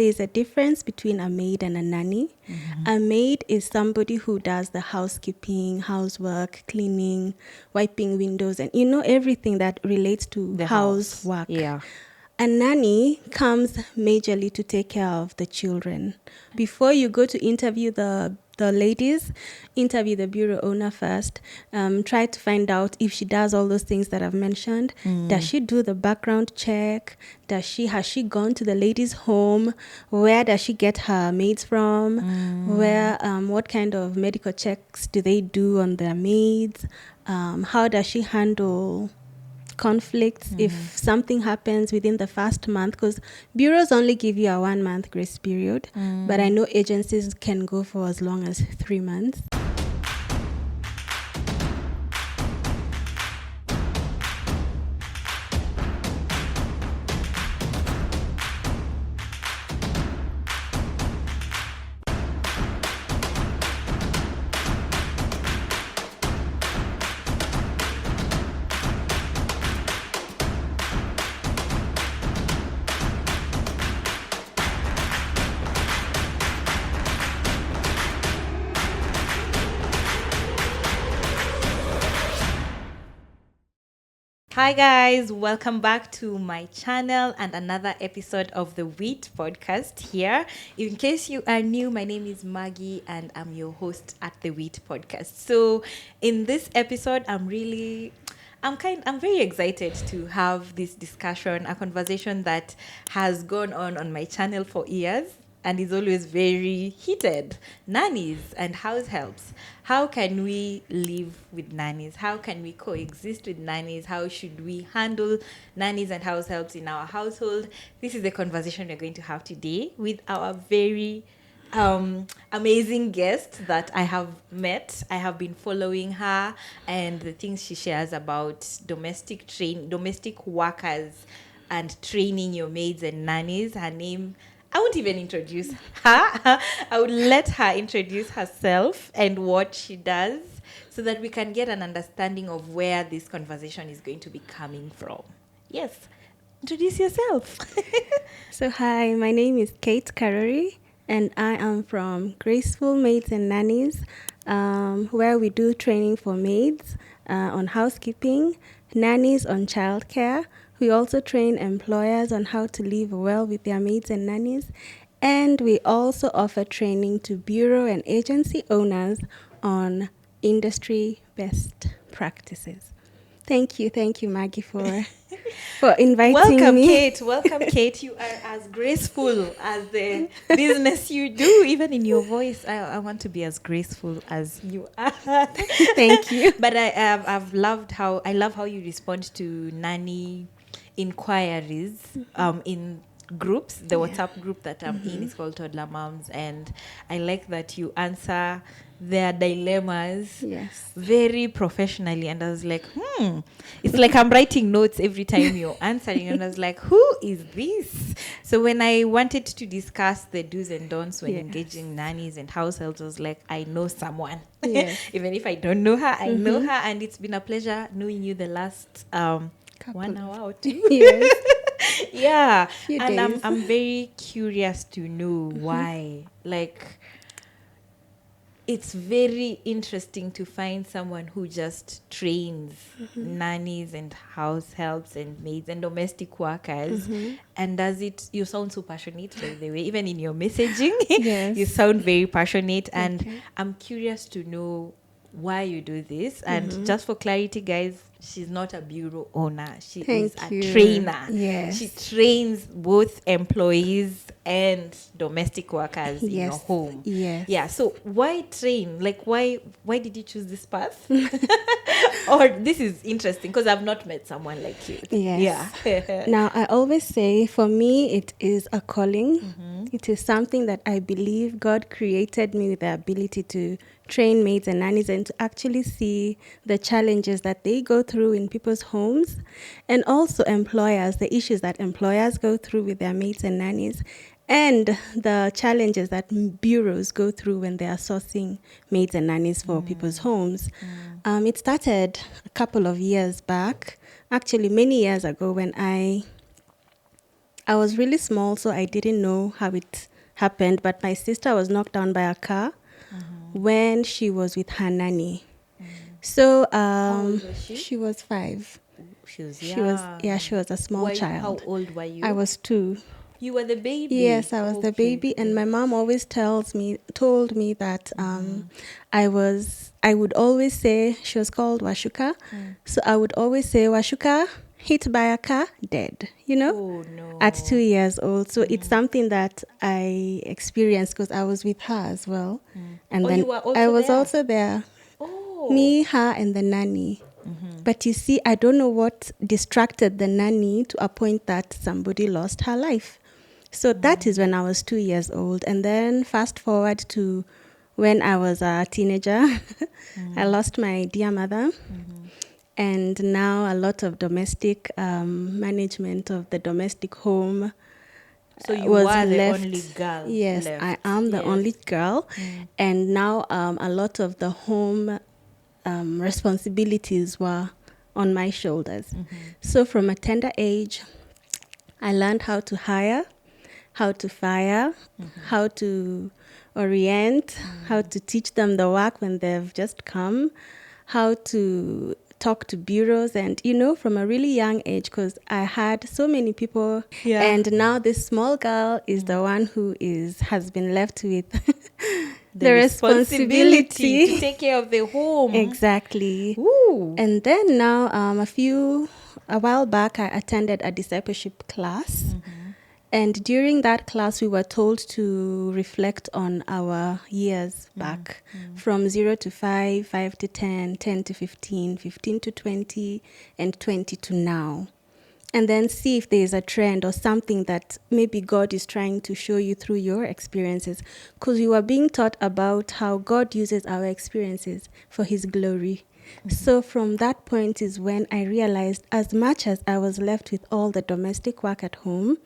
there's a difference between a maid and a nanny. A maid is somebody who does the housekeeping, housework, cleaning, wiping windows, and everything that relates to The housework. Yeah. A nanny comes majorly to take care of the children. Before you go to interview the ladies, interview the bureau owner first. Try to find out if she does all those things that I've mentioned. Does she do the background check? Has she gone to the lady's home? Where does she get her maids from? What kind of medical checks do they do on their maids? How does she handle conflicts if something happens within the first month, because bureaus only give you a 1 month grace period, but I know agencies can go for as long as 3 months. Hi guys, welcome back to my channel and another episode of the Wheat podcast here. In case you are new, my name is Maggie and I'm your host at the Wheat podcast. So in this episode, I'm very excited to have this discussion, a conversation that has gone on my channel for years and is always very heated. Nannies and house helps. How can we live with nannies? How can we coexist with nannies? How should we handle nannies and house helps in our household? This is the conversation we're going to have today with our very amazing guest that I have met. I have been following her and the things she shares about domestic workers and training your maids and nannies. Her name, I won't even introduce her. I would let her introduce herself and what she does so that we can get an understanding of where this conversation is going to be coming from. Yes, introduce yourself. So hi, my name is Kate Karori and I am from Graceful Maids and Nannies, where we do training for maids on housekeeping, nannies on childcare. We also train employers on how to live well with their maids and nannies. And we also offer training to bureau and agency owners on industry best practices. Thank you, Maggie, for inviting me. Welcome, Kate. You are as graceful as the business you do. Even in your voice, I want to be as graceful as you are. Thank you. But I love how you respond to nanny inquiries in groups. The WhatsApp group that I'm in is called Toddler Moms, and I like that you answer their dilemmas very professionally. And I was like, it's like I'm writing notes every time you're answering. And I was like, who is this? So when I wanted to discuss the do's and don'ts when engaging nannies and house helps, I was like, I know someone. Even if I don't know her, I know her. And it's been a pleasure knowing you the last 1 hour or two. Yeah. And I'm very curious to know why. Like, it's very interesting to find someone who just trains nannies and house helps and maids and domestic workers and does it. You sound so passionate, by the way. Even in your messaging, you sound very passionate. And I'm curious to know why you do this. And just for clarity, guys, she's not a bureau owner. She is a trainer. Yes. She trains both employees and domestic workers in your home. Yes. Yeah. So why train? Like, why did you choose this path? Or this is interesting because I've not met someone like you. Yes. Yeah. Now, I always say, for me, it is a calling. It is something that I believe God created me with the ability to train maids and nannies and to actually see the challenges that they go through in people's homes, and also employers, the issues that employers go through with their maids and nannies, and the challenges that bureaus go through when they are sourcing maids and nannies for people's homes. It started a couple of years back, actually many years ago, when I I was really small, so I didn't know how it happened. But my sister was knocked down by a car when she was with her nanny. So How old was she? she was 5. She was She was, young. yeah, she was a small How child. old were I you? was 2. You were the baby. Yes, I was the Okay. baby, and my mom always told me that I would always say, she was called Washuka, so I would always say, Washuka, hit by a car, dead, Oh at no. 2 years old. So it's something that I experienced because I was with her as well. And Oh, then you were I also was there? also there, Oh. me, her, and the nanny. But you see, I don't know what distracted the nanny to a point that somebody lost her life. So that is when I was 2 years old. And then fast forward to when I was a teenager, I lost my dear mother. And now a lot of domestic management of the domestic home So you was were the left. only girl Yes, I left. am the Yes. only girl. And now a lot of the home responsibilities were on my shoulders. So from a tender age, I learned how to hire, how to fire, how to orient, how to teach them the work when they've just come, how to talk to bureaus, and from a really young age, because I had so many people, Yeah. and now this small girl is the one who has been left with The responsibility to take care of the home. Exactly. Ooh. And then now, a while back, I attended a discipleship class. And during that class, we were told to reflect on our years back from 0 to 5, 5 to 10, 10 to 15, 15 to 20, and 20 to now. And then see if there is a trend or something that maybe God is trying to show you through your experiences. Because you are being taught about how God uses our experiences for his glory. So from that point is when I realized, as much as I was left with all the domestic work at home,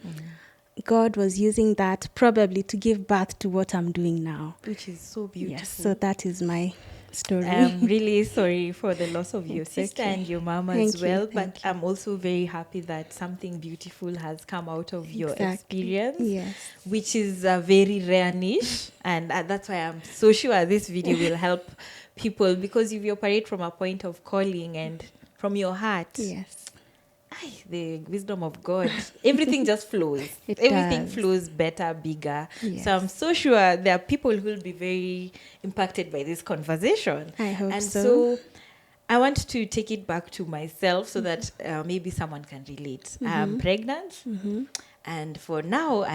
God was using that probably to give birth to what I'm doing now. Which is so beautiful. Yes, so that is my story. I'm really sorry for the loss of your It's sister okay. and your mom as Thank you, well, but thank you. I'm also very happy that something beautiful has come out of your Exactly. experience, Yes. which is a very rare niche. And that's why I'm so sure this video will help people, because if you operate from a point of calling and from your heart, Yes. the wisdom of God, everything just flows. It Everything does. flows better, bigger. Yes. So I'm so sure there are people who will be very impacted by this conversation. I hope And so. so I want to take it back to myself so that maybe someone can relate. I'm pregnant. And for now,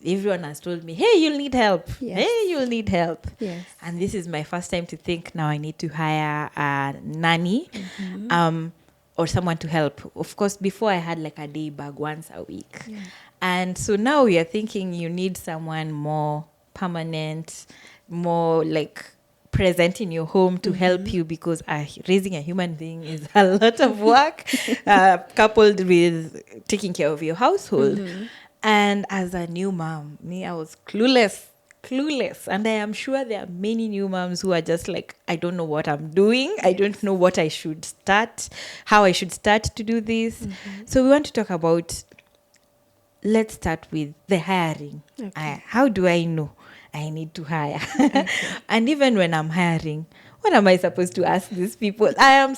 everyone has told me, hey, you'll need help. Yes. Hey, you'll need help. Yes. And this is my first time to think now I need to hire a nanny. Or someone to help. Of course, before I had like a day bag once a week. Yeah. And so now we are thinking you need someone more permanent, more like present in your home to help you, because raising a human being is a lot of work, coupled with taking care of your household. And as a new mom, I was clueless. And I am sure there are many new moms who are just like, I don't know what I'm doing. I don't know what I should start, how I should start to do this. So we want to talk about, let's start with the hiring. Okay. How do I know I need to hire? And even when I'm hiring, what am I supposed to ask these people? I am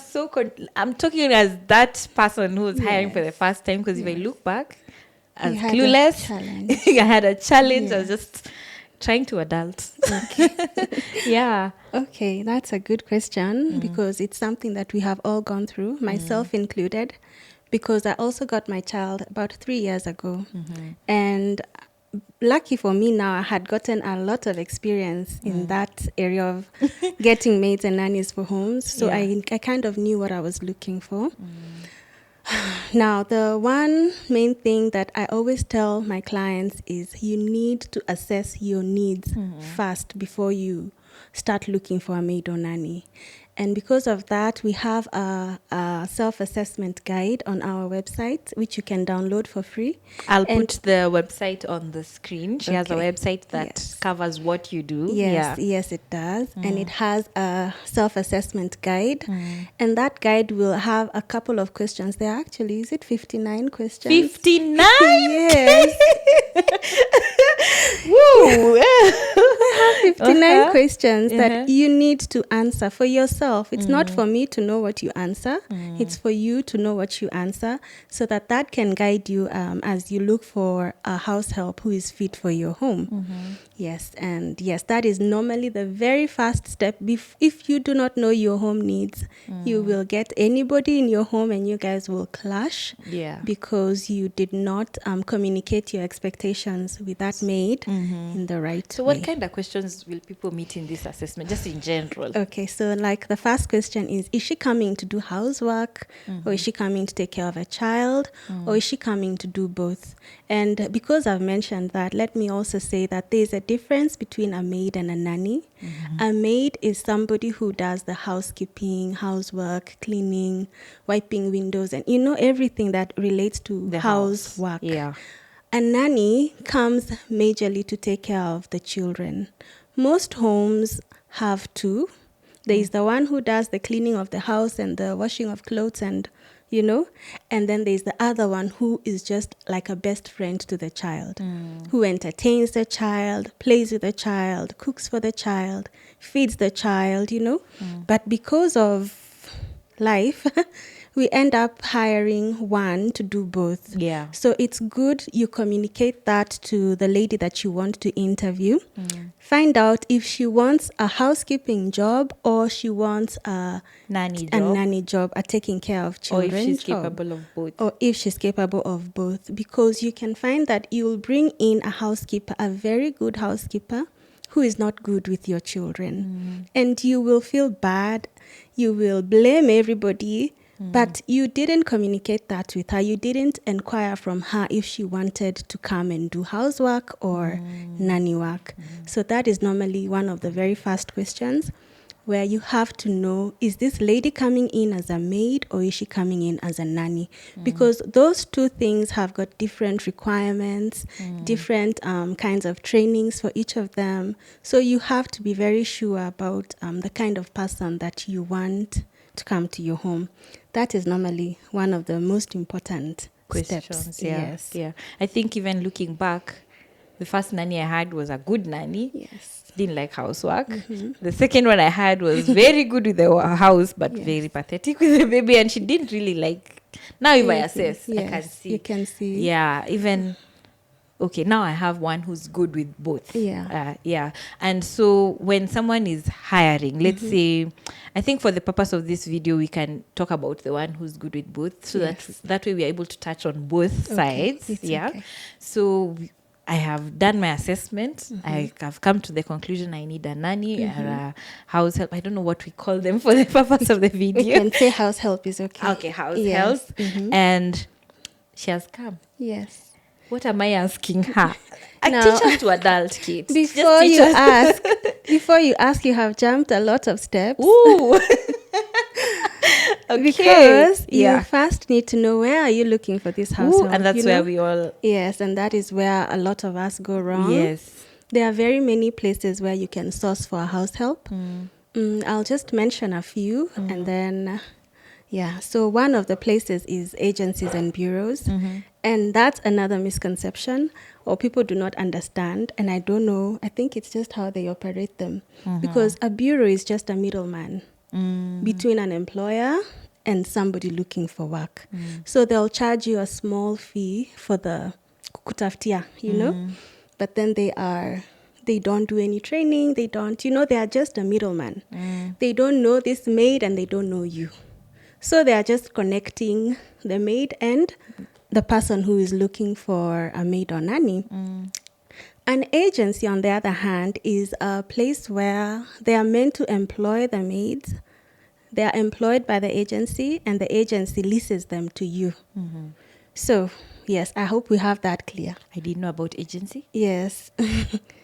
I'm talking as that person who's hiring for the first time, because if I look back, as You had a clueless, challenge. I had a challenge. I was Yeah. just trying to adult. Okay. Yeah. Okay, that's a good question because it's something that we have all gone through, myself included, because I also got my child about 3 years ago. And lucky for me now, I had gotten a lot of experience in that area of getting maids and nannies for homes. So Yeah. I kind of knew what I was looking for. Now, the one main thing that I always tell my clients is you need to assess your needs first before you start looking for a maid or nanny. And because of that, we have a self-assessment guide on our website, which you can download for free. I'll And put the website on the screen. She has a Okay. website that Yes. covers what you do. Yes, Yeah. yes, it does. And it has a self-assessment guide. And that guide will have a couple of questions. There are actually, is it 59 questions? 59? Yes. Woo! 59 questions Uh-huh. that you need to answer for yourself. It's not for me to know what you answer. It's for you to know what you answer so that that can guide you as you look for a house help who is fit for your home. Yes, and yes, that is normally the very first step. If you do not know your home needs, you will get anybody in your home and you guys will clash. Yeah. Because you did not communicate your expectations with that maid in the right So way. what kind of questions will people meet in this assessment, just in general? Okay, so like the first question is she coming to do housework or is she coming to take care of a child or is she coming to do both? And because I've mentioned that, let me also say that there's a difference between a maid and a nanny. A maid is somebody who does the housekeeping, housework, cleaning, wiping windows, and everything that relates to The house. housework. Yeah. A nanny comes majorly to take care of the children. Most homes have two. There is the one who does the cleaning of the house and the washing of clothes and then there's the other one who is just like a best friend to the child, who entertains the child, plays with the child, cooks for the child, feeds the child, But because of life, we end up hiring one to do both. Yeah. So it's good you communicate that to the lady that you want to interview. Find out if she wants a housekeeping job or she wants a nanny job, a taking care of Or children if she's job. capable of both. Or if she's capable of both. Because you can find that you'll bring in a housekeeper, a very good housekeeper, who is not good with your children. And you will feel bad. You will blame everybody. But you didn't communicate that with her. You didn't inquire from her if she wanted to come and do housework or nanny work. So that is normally one of the very first questions where you have to know, is this lady coming in as a maid or is she coming in as a nanny? Because those two things have got different requirements, different kinds of trainings for each of them. So you have to be very sure about the kind of person that you want to come to your home. That is normally one of the most important Questions. steps. Yeah. Yes. Yeah. I think even looking back, the first nanny I had was a good nanny. Yes. Didn't like housework. The second one I had was very good with the house, but very pathetic with the baby. And she didn't really like. Now, if I assess, I can see. You can see. Yeah. Even. Okay, now I have one who's good with both. Yeah. Yeah. And so when someone is hiring, let's say, I think for the purpose of this video, we can talk about the one who's good with both. So that way we are able to touch on both sides. It's Yeah. okay. So I have done my assessment. I have come to the conclusion I need a nanny or a house help. I don't know what we call them for the purpose of the We video. can say house help is okay. Okay, house Yes. help. And she has come. Yes. What am I asking her? I Now, teach us to adult kids. Before Just teach you us. you have jumped a lot of steps. Ooh. Okay. Because you Yeah. first need to know, where are you looking for this house Ooh, help, and that's you where know? we all. Yes, and that is where a lot of us go wrong. Yes. There are very many places where you can source for a house help. I'll just mention a few and then, so one of the places is agencies and bureaus. And that's another misconception, or people do not understand. And I don't know, I think it's just how they operate them. Because a bureau is just a middleman between an employer and somebody looking for work. So they'll charge you a small fee for the kukutaftia, but then they don't do any training. They don't, they are just a middleman. They don't know this maid and they don't know you. So they are just connecting the maid and the person who is looking for a maid or nanny. An agency, on the other hand, is a place where they are meant to employ the maids. They are employed by the agency and the agency leases them to you. So, yes, I hope we have that clear. I didn't know about agency. Yes.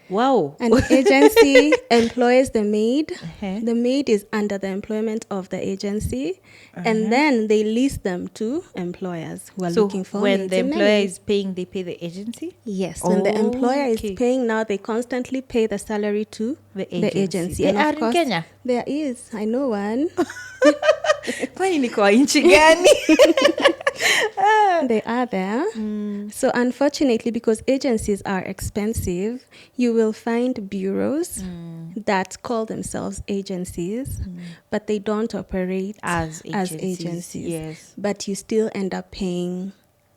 Wow. An agency employs the maid. Uh-huh. The maid is under the employment of the agency. Uh-huh. And then they lease them to employers who are So looking for when maids the and employer nannies. is paying, they pay the agency? Yes, when the employer is Okay. paying now, they constantly pay the salary to The the agency. They And are of in course, Kenya? there is. I know one. Kwani ni kwa nchi gani? They are there. So unfortunately, because agencies are expensive, you will find bureaus that call themselves agencies, but they don't operate As agencies, agencies. yes. But you still end up paying,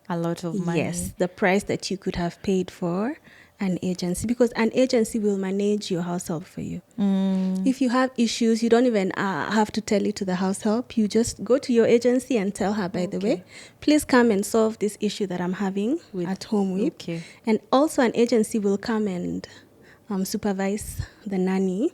A lot of money. yes, the price that you could have paid for an agency, because an agency will manage your house help for you. If you have issues, you don't even have to tell it to the house help. You just go to your agency and tell her, by the way, please come and solve this issue that I'm having at home with. Okay. And also an agency will come and supervise the nanny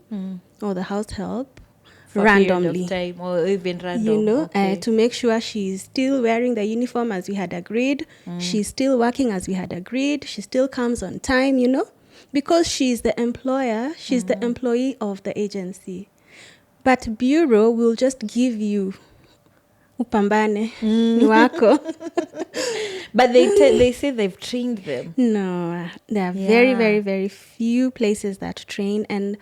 or the house help For randomly. a period of time or even random. You know, Okay. to make sure she's still wearing the uniform as we had agreed. She's still working as we had agreed. She still comes on time, you know, because she's the employer, she's the employee of the agency. But bureau will just give you upambane ni wako. But they say they've trained them. No, there are very, Yeah. very, very few places that train. And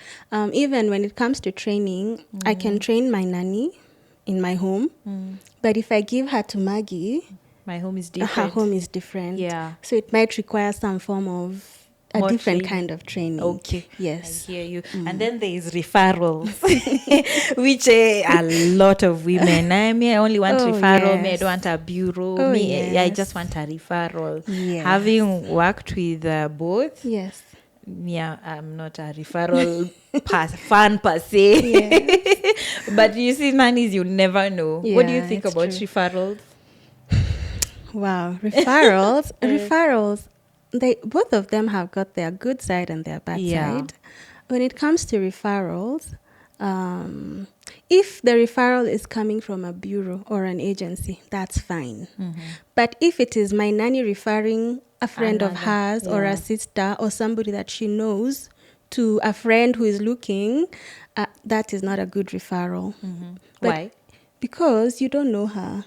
even when it comes to training, I can train my nanny in my home. But if I give her to Maggie, My home is her different. home is different. Yeah. So it might require some form of a More different training. kind of training. Okay. Yes. I hear you. And then there is referrals, which a lot of women. I only want Oh, referral. Me, I yes. don't want a bureau. Oh, Me, I yes. just want a referral. Yes. Having worked with both, Yes. yeah, I'm not a referral fan per se. But you see, nannies, you never know. What do you Yeah, think it's about true. referrals? Wow, referrals. Referrals. Both of them have got their good side and their bad Yeah. side. When it comes to referrals, if the referral is coming from a bureau or an agency, that's fine. But if it is my nanny referring a friend of Another, hers or yeah. a sister or somebody that she knows to a friend who is looking, that is not a good referral. But Why? because you don't know her.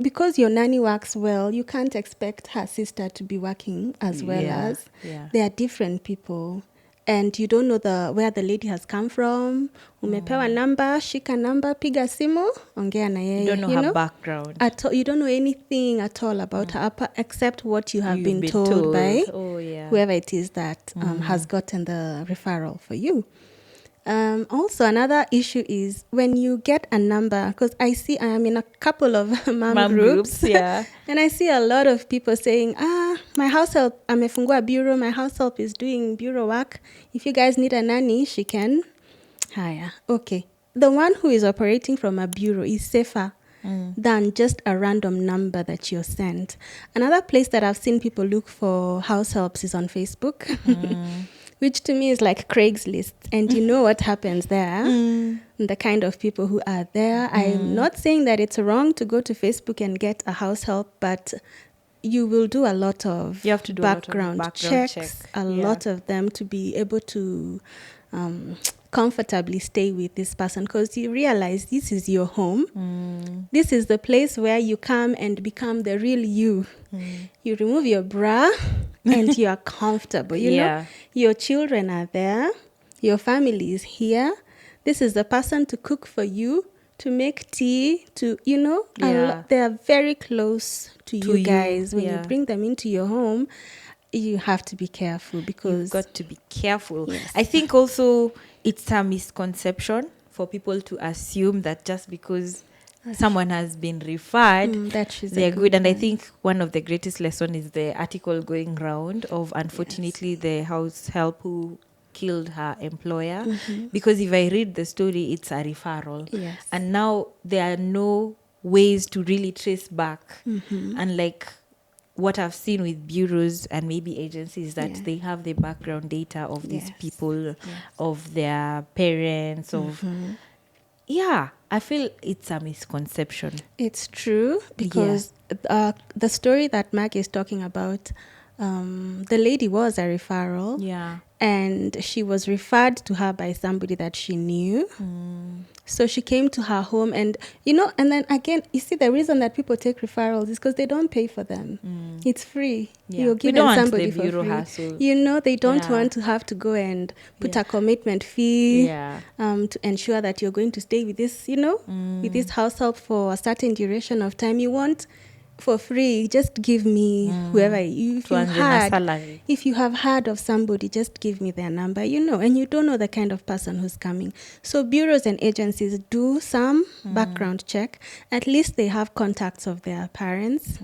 Because your nanny works well, you can't expect her sister to be working as well Yeah, as. yeah. They are different people. And you don't know where the lady has come from. Umepewa number, shika number, piga simu, ongea na yeye. You don't know her background. At all, you don't know anything at all about her except what you have You've been told by Oh, yeah. whoever it is that has gotten the referral for you. Also, another issue is when you get a number, because I am in a couple of mom groups, yeah. and I see a lot of people saying, my house help, amefungua bureau, my house help is doing bureau work. If you guys need a nanny, she can hire. Okay. The one who is operating from a bureau is safer than just a random number that you're sent. Another place that I've seen people look for house helps is on Facebook. Which to me is like Craigslist. And you know what happens there, the kind of people who are there. I'm not saying that it's wrong to go to Facebook and get a house help, but you will do a lot of You have to do background a lot of background checks, check. a lot of them to be able to comfortably stay with this person, because you realize this is your home. This is the place where you come and become the real you. You remove your bra and you are comfortable. You know, your children are there. Your family is here. This is the person to cook for you, to make tea, to, you know, they are very close to you guys. When you bring them into your home, you have to be careful, because you've got to be careful. Yes. I think also it's a misconception for people to assume that just because someone has been referred, they're good. And I think one of the greatest lessons is the article going round of, unfortunately, the house help who killed her employer. Because if I read the story, it's a referral. Yes. And now there are no ways to really trace back. And like what I've seen with bureaus and maybe agencies, that they have the background data of these people, of their parents, of... Yeah, I feel it's a misconception. It's true, because the story that Mag is talking about, the lady was a referral. Yeah. And she was referred to her by somebody that she knew. So she came to her home, and and then again, you see, the reason that people take referrals is because they don't pay for them. It's free. Yeah. You're We given don't want somebody the for bureau free. hassle. They don't Yeah. want to have to go and put Yeah. a commitment fee Yeah. to ensure that you're going to stay with this, with this household for a certain duration of time. You want for free, just give me whoever Tuanze na salary. if you have heard of somebody, just give me their number, and you don't know the kind of person who's coming. So bureaus and agencies do some background check. At least they have contacts of their parents,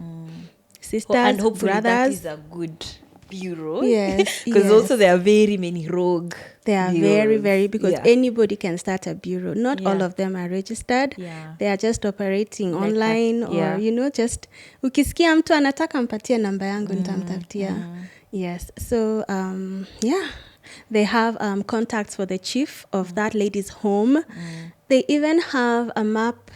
sisters, And hopefully that brothers. is a good bureau. Yes, Because yes. also there are very many rogue They are bureaus. very, very, because Yeah. anybody can start a bureau. Not all Yeah. of them are registered. Yeah. They are just operating Like online that, yeah. or, just ukisikia mtu anataka mpatie namba yangu nitamtafutia. Yes. So, yeah. They have contacts for the chief of that lady's home. They even have a map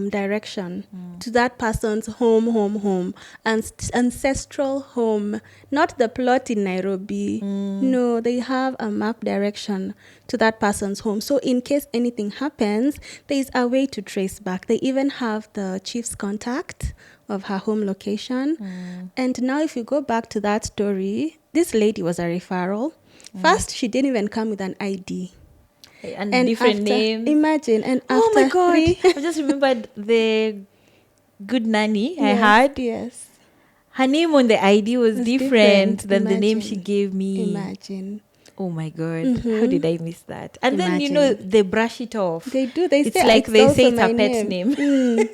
direction to that person's home, ancestral home, not the plot in Nairobi. No, they have a map direction to that person's home. So in case anything happens, there is a way to trace back. They even have the chief's contact of her home location. And now if you go back to that story, this lady was a referral. First, she didn't even come with an ID. And different after, names. Imagine. And after Oh my God. 3 I just remembered the good nanny I Yes, had. Yes. Her name on the ID was It's different different. than the name Imagine. she gave me. Imagine. Oh my God. How did I miss that? And then, Imagine. they brush it off. They do. They It's say like they also say it's my a pet's name. Mm.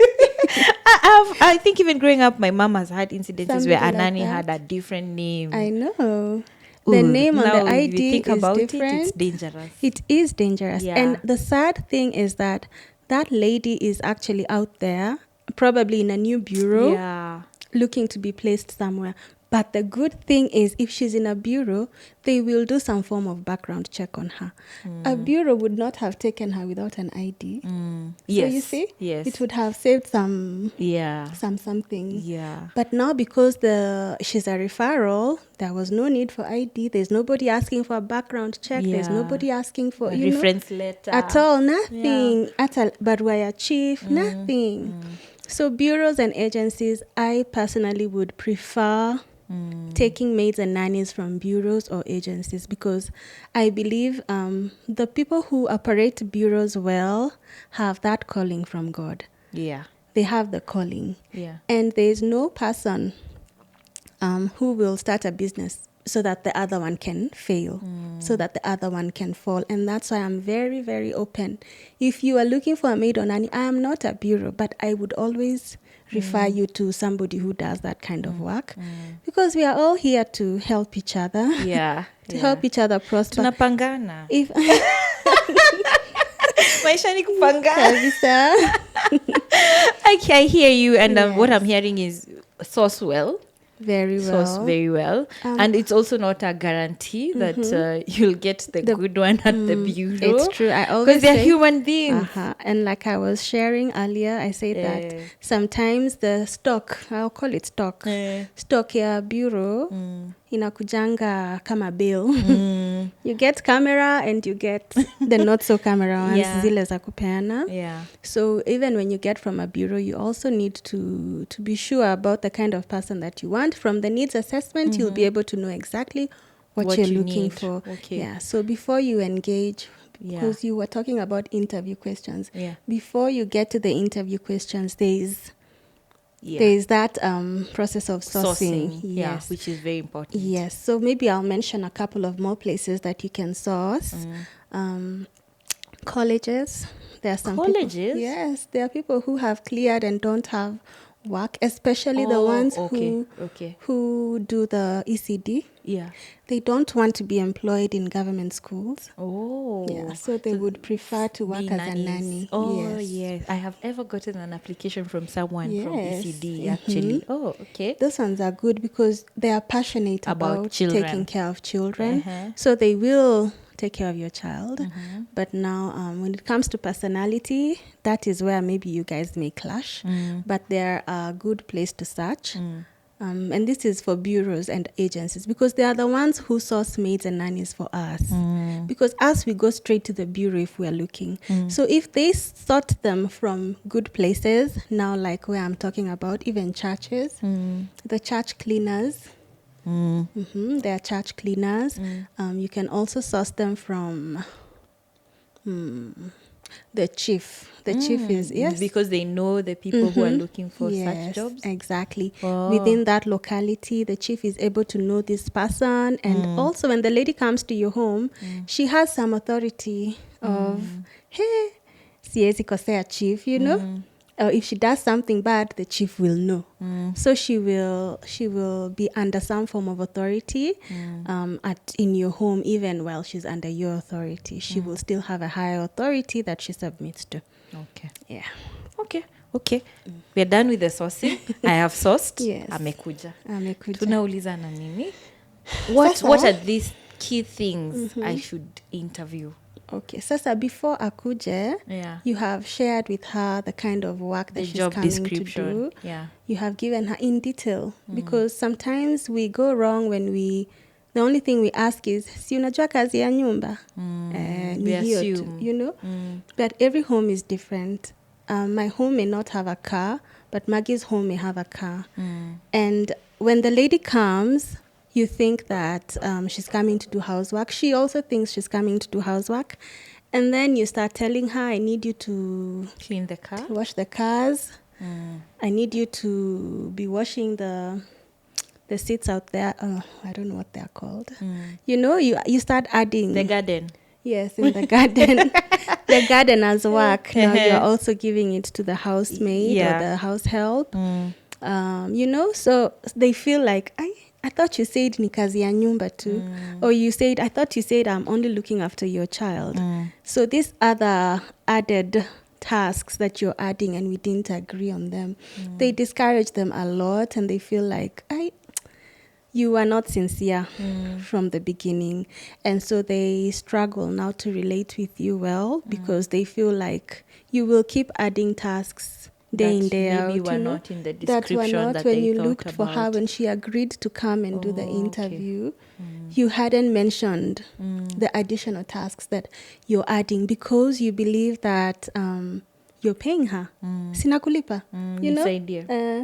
I think even growing up, my mom has had incidences Somebody where a like nanny that. had a different name. I know. Ooh, The name on now the if you ID think is about different. it's dangerous. It is dangerous. Yeah. And the sad thing is that lady is actually out there, probably in a new bureau, Yeah. looking to be placed somewhere. But the good thing is, if she's in a bureau, they will do some form of background check on her. A bureau would not have taken her without an ID. Yes. So you see, Yes. it would have saved something. Yeah. But now, because she's a referral, there was no need for ID. There's nobody asking for a background check. There's Yeah. nobody asking for A reference letter. at all. Nothing at all. But we're a chief. Nothing. So bureaus and agencies, I personally would prefer taking maids and nannies from bureaus or agencies, because I believe the people who operate bureaus well have that calling from God. Yeah. They have the calling. Yeah. And there is no person who will start a business so that the other one can fail, so that the other one can fall. And that's why I'm very, very open. If you are looking for a maid or nanny, I am not a bureau, but I would always refer you to somebody who does that kind of work, because we are all here to help each other. Yeah. To help each other prosper. Tunapangana. If Maisha ni kupangana. Kabisa. I hear you, and what Yes. I'm hearing is source well. Very well. Source very well. And it's also not a guarantee that you'll get the good one at the bureau. It's true. I always because they're say, human beings. And like I was sharing earlier, I say that sometimes the stock, I'll call it stock, stock ya bureau inakujanga kama bill. You get camera and you get the not so camera ones, zile za kupeana. Yeah. So even when you get from a bureau, you also need to be sure about the kind of person that you want. From the needs assessment, you'll be able to know exactly what you're looking need. for. Okay. Yeah. So before you engage, because you were talking about interview questions, before you get to the interview questions, there's that process of sourcing. Yes, which is very important. Yes. So maybe I'll mention a couple of more places that you can source. Colleges. There are some colleges. People, yes, there are people who have cleared and don't have work, especially the ones who do the ECD. Yeah. They don't want to be employed in government schools. Oh. Yeah, so they would prefer to work as nannies. a nanny. Oh, yes. I have ever gotten an application from someone from ECD, actually. Oh, okay. Those ones are good because they are passionate about taking care of children. So they will take care of your child. But now when it comes to personality, that is where maybe you guys may clash. But they're a good place to search. And this is for bureaus and agencies because they are the ones who source maids and nannies for us. Because us, we go straight to the bureau if we are looking. So if they sort them from good places, now like where I'm talking about, even churches, the church cleaners, they are church cleaners. You can also source them from the chief. The chief is, yes. Because they know the people who are looking for such jobs. Exactly. Oh. Within that locality, the chief is able to know this person. And also when the lady comes to your home, she has some authority of, hey, siezi kosea chief, you know? Or if she does something bad, the chief will know. So she will be under some form of authority in your home, even while she's under your authority. She will still have a higher authority that she submits to. Okay. Yeah. Okay. We're done with the sourcing. I have sourced. Yes. Amekuja. Amekuja. Tunauliza na nini? What are these key things I should interview? Okay, Sasa, before akuje, you have shared with her the kind of work that The she's job coming description. to do. Yeah. You have given her in detail because sometimes we go wrong when the only thing we ask is, si unajua kazi ya nyumba? We assume. You know? But every home is different. My home may not have a car, but Maggie's home may have a car. And when the lady comes, you think that she's coming to do housework. She also thinks she's coming to do housework. And then you start telling her, I need you to clean the car, wash the cars. I need you to be washing the seats out there. I don't know what they're called. You know, you start adding. The garden. Yes, in the garden. The gardener's work. Now you're also giving it to the housemaid or the house help. You know, so they feel like, I thought you said ni kazi ya nyumba too. Or I thought you said I'm only looking after your child. So these other added tasks that you're adding and we didn't agree on them, they discourage them a lot and they feel like, you are not sincere from the beginning. And so they struggle now to relate with you well because they feel like you will keep adding tasks day in, day out. Maybe were not in the That were description not that when they you thought looked for her, about. when she agreed to come and do the interview. You hadn't mentioned the additional tasks that you're adding because you believe that you're paying her. Sina kulipa. You know? Tusaidiane.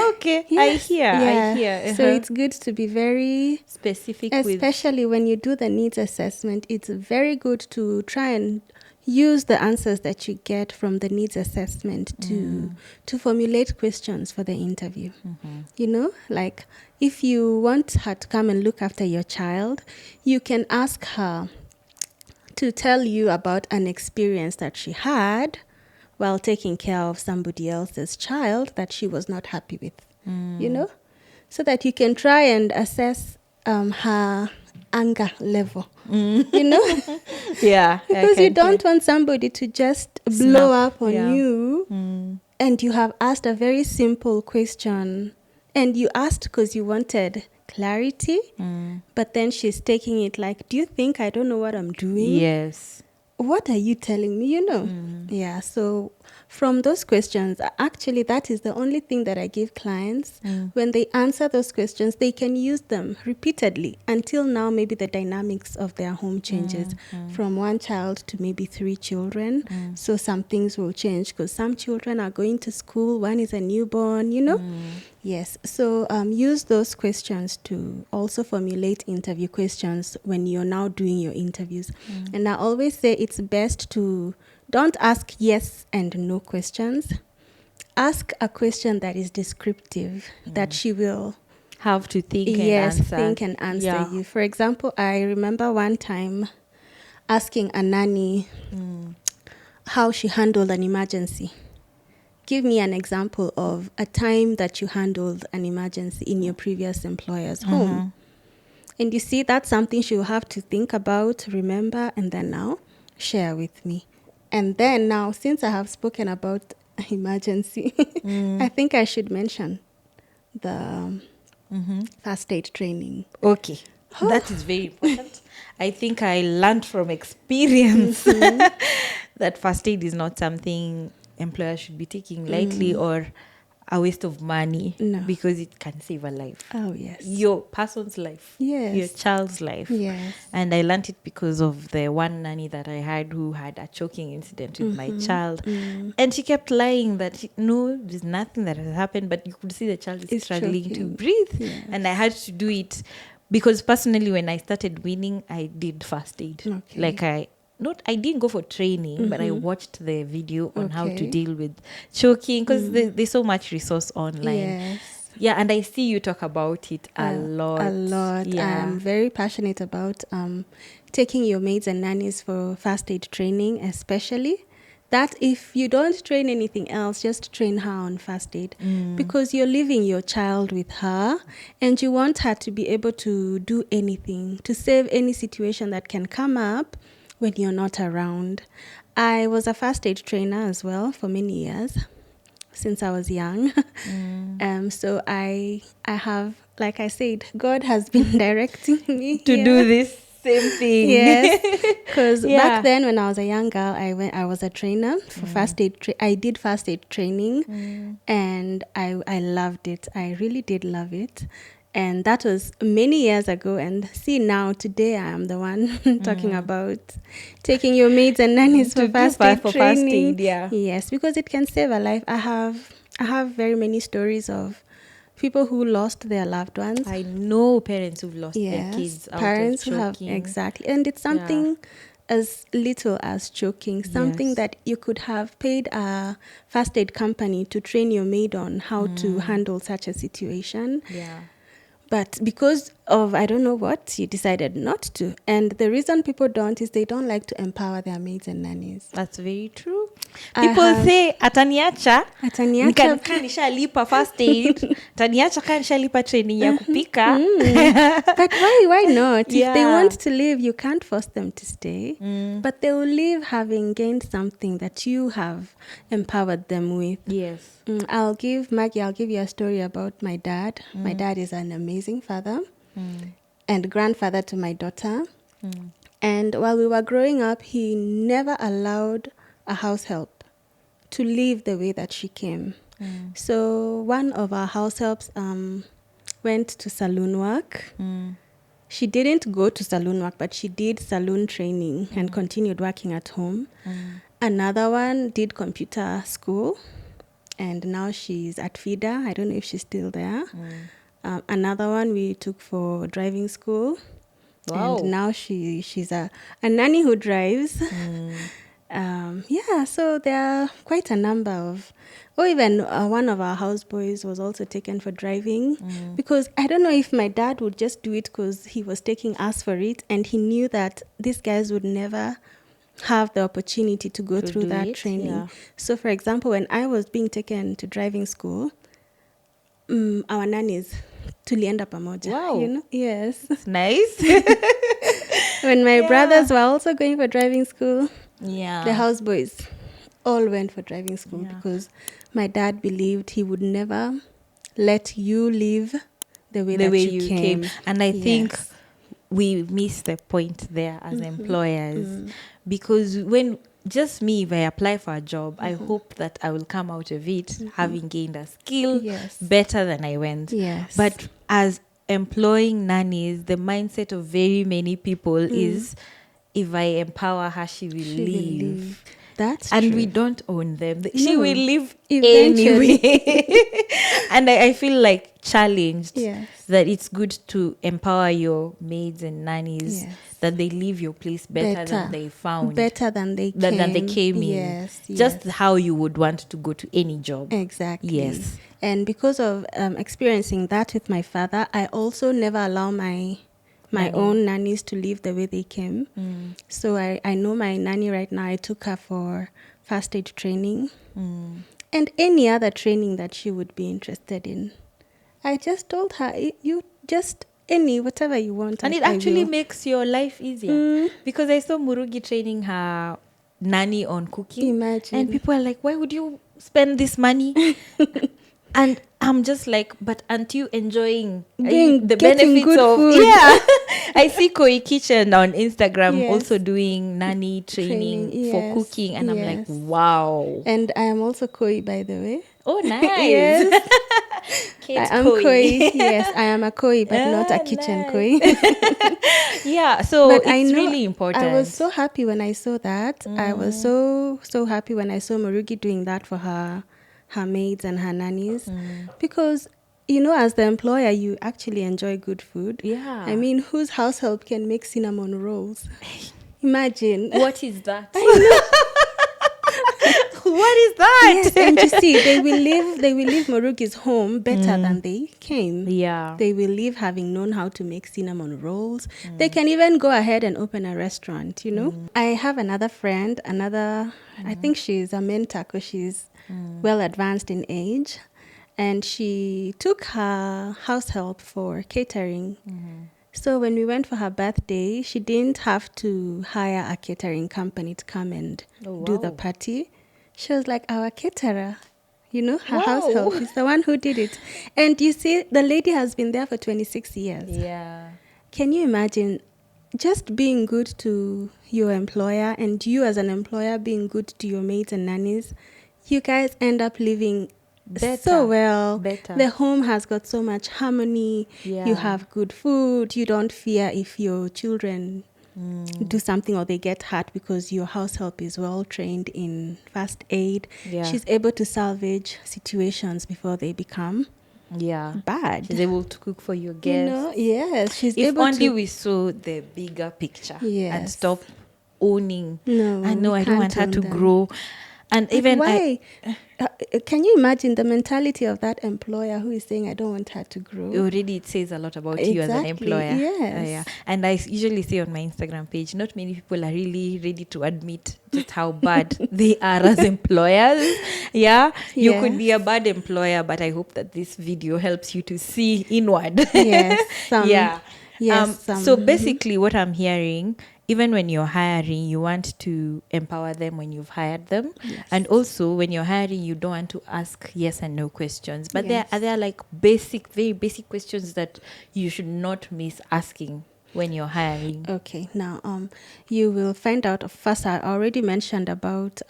Okay, yes. I hear. So it's good to be very specific, especially when you do the needs assessment. It's very good to try and use the answers that you get from the needs assessment to formulate questions for the interview. You know, like if you want her to come and look after your child, you can ask her to tell you about an experience that she had while taking care of somebody else's child that she was not happy with, you know, so that you can try and assess her anger level, you know? Because you don't want somebody to just blow up on you and you have asked a very simple question and you asked because you wanted clarity, but then she's taking it like, do you think I don't know what I'm doing? Yes. What are you telling me? You know? Yeah. So from those questions, actually, that is the only thing that I give clients. When they answer those questions, they can use them repeatedly until now maybe the dynamics of their home changes from one child to maybe 3 children. So some things will change because some children are going to school. One is a newborn, you know? Yes. So use those questions to also formulate interview questions when you're now doing your interviews. And I always say it's best to don't ask yes and no questions. Ask a question that is descriptive, that she will have to think and answer you. For example, I remember one time asking a nanny how she handled an emergency. Give me an example of a time that you handled an emergency in your previous employer's home. And you see, that's something she will have to think about, remember, and then now share with me. And then now, since I have spoken about emergency, I think I should mention the first aid training. Okay. That is very important. I think I learned from experience that first aid is not something employers should be taking lightly or a waste of money. No. Because it can save a life. Oh, yes. Your person's life. Yes. Your child's life. Yes. And I learned it because of the one nanny that I had who had a choking incident with my child. And she kept lying that, no, there's nothing that has happened, but you could see the child is struggling to breathe. Yes. And I had to do it because personally, when I started weaning, I did first aid. Okay. Like I didn't go for training, but I watched the video on how to deal with choking because there's so much resource online. Yes. Yeah, and I see you talk about it a lot. A lot. Yeah. I'm very passionate about taking your maids and nannies for first aid training, especially. That if you don't train anything else, just train her on first aid because you're leaving your child with her and you want her to be able to do anything, to save any situation that can come up when you're not around. I was a first aid trainer as well for many years since I was young. So I have, like I said, God has been directing me to do this same thing. Yes, because back then when I was a young girl, I was a trainer for first aid. I did first aid training, and I loved it. I really did love it, and that was many years ago. And see now, today I am the one talking about taking your maids and nannies for first aid training. Yes, because it can save a life. I have very many stories of people who lost their loved ones. I know parents who've lost their kids out parents of who have, choking. exactly. And it's something as little as choking, something that you could have paid a first aid company to train your maid on how to handle such a situation. Yeah. But because of, I don't know what, you decided not to. And the reason people don't is they don't like to empower their maids and nannies. That's very true. People say, ataniacha nishalipa first aid, ataniacha nishalipa training ya kupika. But why not? If they want to leave, you can't force them to stay. But they will leave having gained something that you have empowered them with. Yes. I'll give you a story about my dad. My dad is an amazing father and grandfather to my daughter. And while we were growing up, he never allowed a house help to leave the way that she came. So one of our house helps went to saloon work. She didn't go to saloon work, but she did saloon training and continued working at home. Another one did computer school, and now she's at FIDA. I don't know if she's still there. Another one we took for driving school. Wow. And now she's a nanny who drives. So there are quite a number of, even one of our houseboys was also taken for driving because I don't know if my dad would just do it because he was taking us for it and he knew that these guys would never have the opportunity to go through that training. Yeah. So for example, when I was being taken to driving school, our nannies tulienda pamoja. Wow. You know? Yes. It's nice. When my brothers were also going for driving school, the houseboys all went for driving school because my dad believed he would never let you leave the way you came. And I think we miss the point there as employers because when just me, if I apply for a job, I hope that I will come out of it having gained a skill better than I went. Yes. But as employing nannies, the mindset of very many people is if I empower her, she will leave. That's and true. We don't own them. She will leave anyway. And I feel like challenged that it's good to empower your maids and nannies that they leave your place better than they found. Better than they came in. Yes. Just how you would want to go to any job. Exactly. Yes. And because of experiencing that with my father, I also never allow my own nannies to leave the way they came. So I know my nanny right now, I took her for first aid training and any other training that she would be interested in. I just told her, you just whatever you want. And it actually makes your life easier. Because I saw Murugi training her nanny on cooking. Imagine. And people are like, why would you spend this money? And I'm just like, but aren't you enjoying the Getting benefits good of food. Yeah. I see Koi Kitchen on Instagram Yes. also doing nanny training for Yes, cooking, and I'm like, yes. wow. And I am also koi, by the way. Oh, nice. Yes. Kate I am koi. Yes, I am a koi, but not a kitchen koi. Yeah, so But it's I know really important. I was so happy when I saw that. I was so happy when I saw Marugi doing that for her maids and her nannies, because as the employer, you actually enjoy good food. Yeah. I mean, whose house help can make cinnamon rolls? Imagine. What is that? I know. What is that? Yes, and you see, they will leave Marugi's home better than they came. Yeah. They will leave having known how to make cinnamon rolls. They can even go ahead and open a restaurant, I have another friend, I think she's a mentor because she's well advanced in age. And she took her house help for catering. So when we went for her birthday, she didn't have to hire a catering company to come and do the wow. party. She was like our caterer. Her Wow. house help is the one who did it. And you see, the lady has been there for 26 years. Yeah. Can you imagine just being good to your employer, and you as an employer being good to your maids and nannies? You guys end up living so well. Better. The home has got so much harmony. Yeah. You have good food. You don't fear if your children do something or they get hurt, because your house help is well trained in first aid. Yeah. She's able to salvage situations before they become bad. She's able to cook for your guests. Yes, she's If able only to. we saw the bigger picture and Yes. stop owning. No, I know we I don't want can't her to own them. grow. And But even why? Can you imagine the mentality of that employer who is saying, I don't want her to grow? already it says a lot about you as an Exactly, employer. yes. Yeah. And I usually say on my Instagram page, not many people are really ready to admit just how bad they are as employers. Yeah. You could be a bad employer, but I hope that this video helps you to see inward. Yes. Yeah. Yes. So basically what I'm hearing, even when you're hiring, you want to empower them when you've hired them. Yes. And also when you're hiring, you don't want to ask yes and no questions. But Yes. there are like very basic questions that you should not miss asking when you're hiring. Okay. Now, you will find out. First, I already mentioned about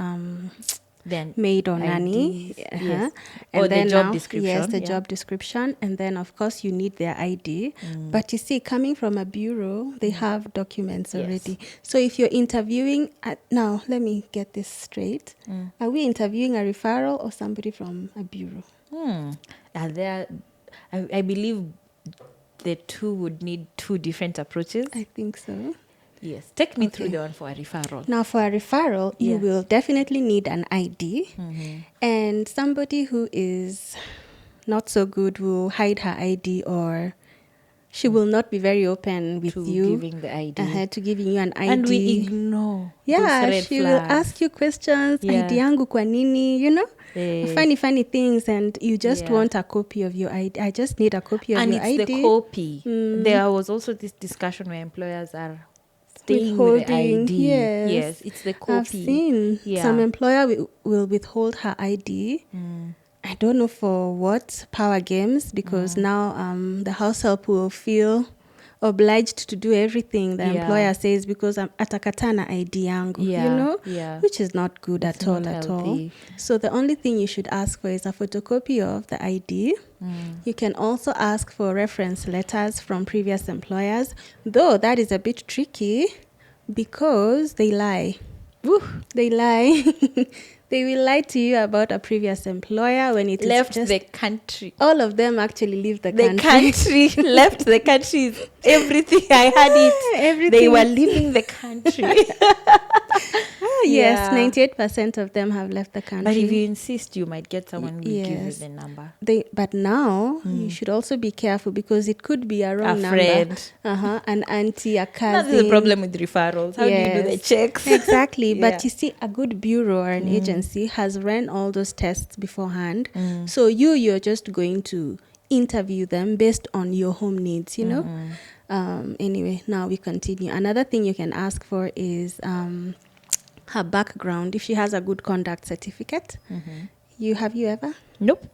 Then maid or nanny. IDs, yes. And Or then the job now, description. Yes, the yeah. job description. And then, of course, you need their ID. But you see, coming from a bureau, they have documents Yes. already. So if you're interviewing, now, let me get this straight. Are we interviewing a referral or somebody from a bureau? I believe the two would need two different approaches. I think so. Yes. Take me through Okay. the one for a referral. Now, for a referral, you Yeah. will definitely need an ID. And somebody who is not so good will hide her ID, or she will not be very open with To you. giving the ID. To giving you an ID. And we ignore Yeah, those red she will flags. ask you questions. Yeah. ID yangu kwa nini, Eh. funny things, and you just Yeah. want a copy of your ID. I just need a copy of And your it's ID. the copy. There was also this discussion where employers are staying with the Withholding, ID. yes. It's the copy. I've seen some employer will withhold her ID. I don't know for what, power games, because now the house help will feel obliged to do everything the employer says, because I'm atakatana ID yangu, Yeah. which is not good It's at all, not healthy. So the only thing you should ask for is a photocopy of the ID. You can also ask for reference letters from previous employers, though that is a bit tricky because they lie. They lie. They will lie to you about a previous employer when it Left is just the country. all of them actually leave the The country. country left the country. Is everything I had it. Everything. They were leaving the country. Yes, Yeah. 98% of them have left the country. But if you insist, you might get someone who will give you Yes. the number. But now you should also be careful, because it could be a wrong A number. friend. An auntie, a cousin. That's the problem with referrals. How do you do the Yes. checks? Exactly. Yeah. But you see, a good bureau or an agency has ran all those tests beforehand. So you're just going to interview them based on your home needs, Anyway, now we continue. Another thing you can ask for is her background, if she has a good conduct certificate. Have you ever? Nope.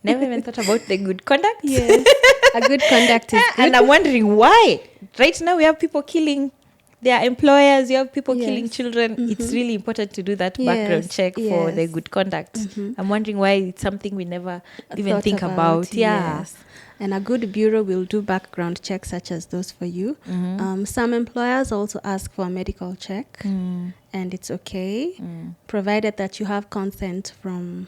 Never even thought about the good conduct. Yes, a good conduct is good. And I'm wondering why. Right now we have people killing their employers, you have people killing Yes. children. It's really important to do that background Yes, check for the yes. good conduct. I'm wondering why it's something we never even Thought think about. Yeah. Yes. And a good bureau will do background checks such as those for you. Some employers also ask for a medical check, and it's okay, provided that you have consent from